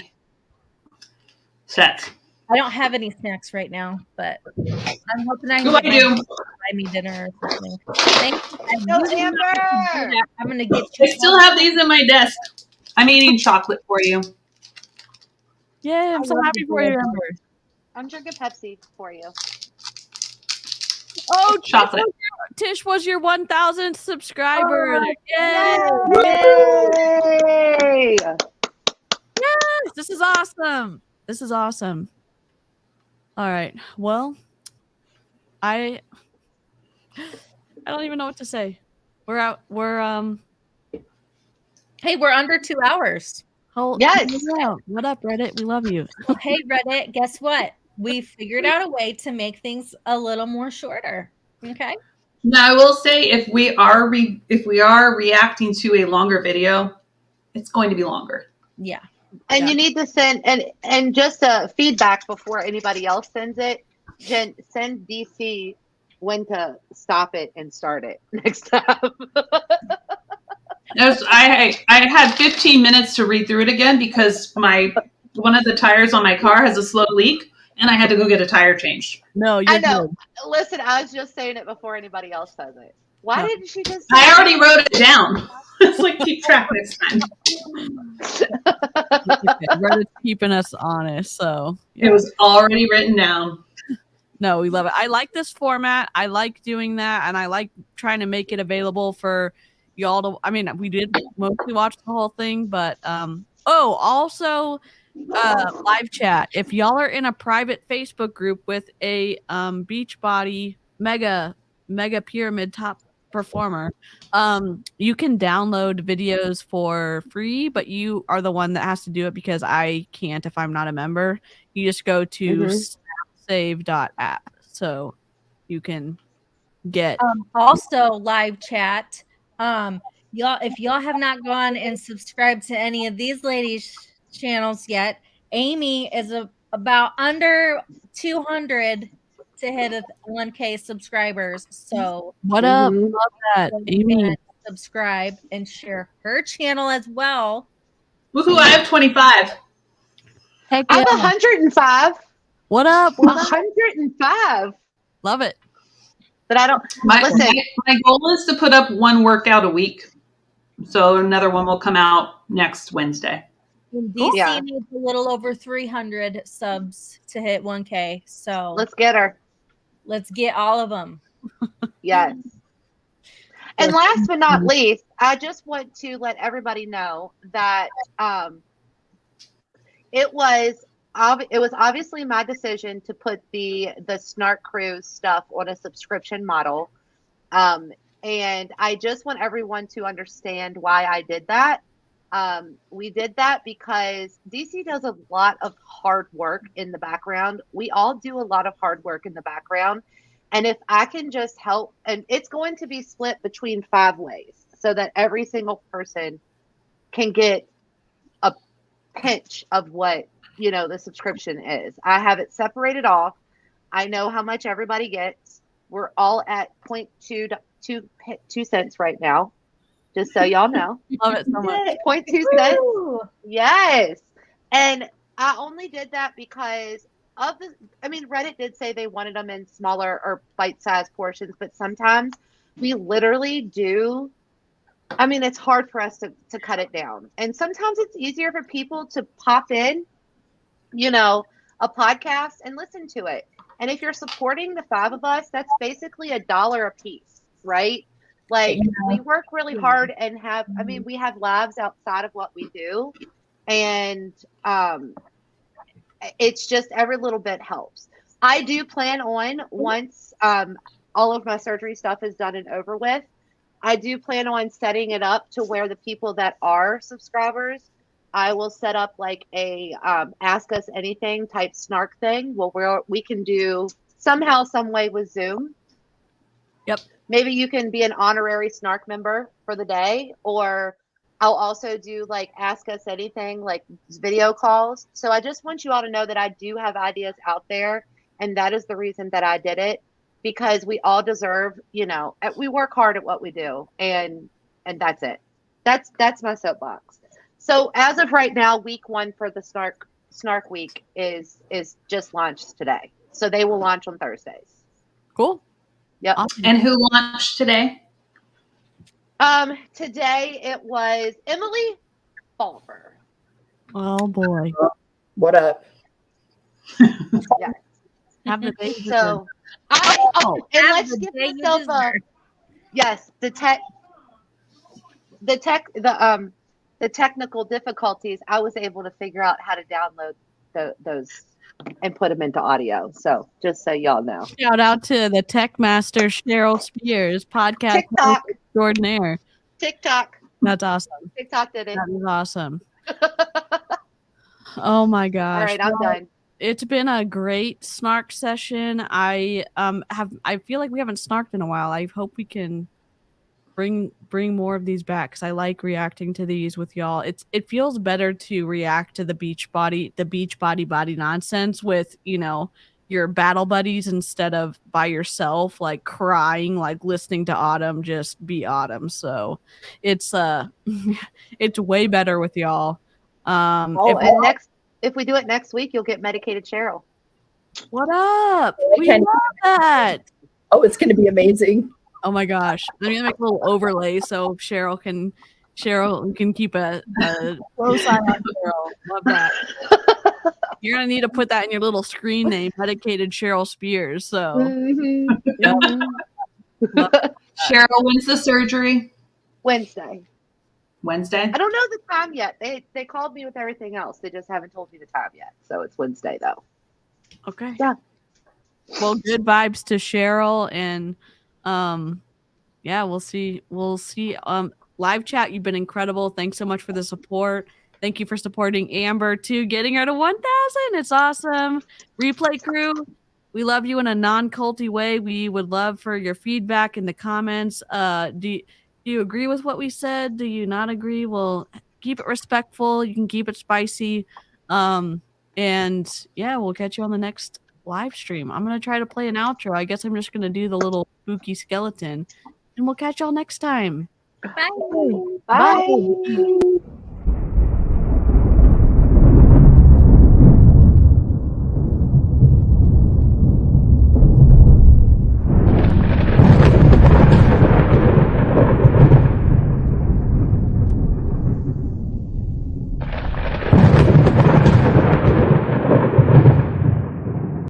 sets. I don't have any snacks right now, but I'm hoping I can What do I do? buy me dinner or something. Thanks. Go, Amber. I'm gonna get I you. still have these in my desk. I'm eating chocolate for you. Yeah, I'm so happy for you, Amber. I'm drinking Pepsi for you. Oh, Chocolate. Tish was your 1,000th subscriber. Yay! Yes, this is awesome. This is awesome. All right. Well, I don't even know what to say. We're out. Hey, we're under 2 hours. Yes. What up, Reddit? We love you. Hey, Reddit, guess what? We figured out a way to make things a little more shorter. Okay. Now I will say if we are reacting to a longer video, it's going to be longer. Yeah. And you need to send and just a feedback before anybody else sends it. Jen, send DC when to stop it and start it next time. I had 15 minutes to read through it again because one of the tires on my car has a slow leak, and I had to go get a tire changed. No, I know. Listen, I was just saying it before anybody else says it. Why didn't she just? I already wrote it down. It's like keep track next time. Reddit's keeping us honest, so It was already written down. No, we love it. I like this format. I like doing that, and I like trying to make it available for y'all to. I mean, we did mostly watch the whole thing, but also live chat. If y'all are in a private Facebook group with a Beachbody mega pyramid top performer, you can download videos for free, but you are the one that has to do it because I can't if I'm not a member. You just go to save.app so you can get also live chat. Y'all, if y'all have not gone and subscribed to any of these ladies' channels yet, Amy is about under 200 to hit 1K subscribers. So What up? Mhm. Love that. go Amy. ahead, subscribe and share her channel as well. Woohoo! I have 25. Heck I'm yeah. 105. What up? What up? 105. Love it. But I don't My listen. my goal is to put up one workout a week. So another one will come out next Wednesday. And DC Yeah. needs a little over 300 subs to hit 1K. So Let's get her. let's get all of them. Yes. And last but not least, I just want to let everybody know that it was obviously my decision to put the Snark Cruise stuff on a subscription model. And I just want everyone to understand why I did that. We did that because DC does a lot of hard work in the background. We all do a lot of hard work in the background. And if I can just help, and it's going to be split between 5 ways so that every single person can get a pinch of what, the subscription is. I have it separated off. I know how much everybody gets. We're all at 0.2 cents right now, just so y'all know. Love it so much. 0.2 cents. Woo! Yes. And I only did that because Reddit did say they wanted them in smaller or bite-sized portions, but sometimes we literally do. It's hard for us to cut it down. And sometimes it's easier for people to pop in, a podcast and listen to it. And if you're supporting the 5 of us, that's basically $1 a piece, right? Like we work really hard and we have lives outside of what we do. And it's just every little bit helps. I do plan on once all of my surgery stuff is done and over with, I do plan on setting it up to where the people that are subscribers, I will set up like a ask us anything type snark thing where we can do somehow, some way with Zoom. Yep. Maybe you can be an honorary snark member for the day, or I'll also do like ask us anything, like video calls. So I just want you all to know that I do have ideas out there, and that is the reason that I did it, because we all deserve, we work hard at what we do, and that's it. That's my soapbox. So as of right now, week 1 for the Snark week is just launched today. So they will launch on Thursdays. Cool. Yep. Awesome. And who launched today? Today it was Emily Fulfer. Oh boy. What up? Yeah. Have the baby. So and let's give myself the technical difficulties. I was able to figure out how to download those and put them into audio. So just so y'all know. Shout out to the tech master Cheryl Spears, podcast TikTok. extraordinaire. TikTok. That's awesome. TikTok did it. That is awesome. Oh my gosh. All right, I'm done. It's been a great snark session. I feel like we haven't snarked in a while. I hope we can bring more of these back, because I like reacting to these with y'all. It feels better to react to the beach body nonsense with, your battle buddies instead of by yourself, like crying, like listening to Autumn just be Autumn. So it's it's way better with y'all. If we do it next week, you'll get medicated Cheryl. What up? We can- love that. Oh, it's going to be amazing. Oh my gosh. I'm gonna make a little overlay so Cheryl can keep a close eye on Cheryl. Love that. You're gonna need to put that in your little screen name, medicated Cheryl Spears. So yep. Cheryl, when's the surgery? Wednesday. Wednesday? I don't know the time yet. They called me with everything else. They just haven't told me the time yet. So it's Wednesday though. Okay. Yeah. Well, good vibes to Cheryl, and we'll see. Live chat, you've been incredible. Thanks so much for the support. Thank you for supporting Amber too, getting her to 1,000. It's awesome. Replay crew, we love you in a non-culty way. We would love for your feedback in the comments. Do you agree with what we said? Do you not agree? Well, keep it respectful. You can keep it spicy. And yeah, we'll catch you on the next live stream. I'm going to try to play an outro. I guess I'm just going to do the little spooky skeleton. And we'll catch y'all next time. Bye. Bye. Bye.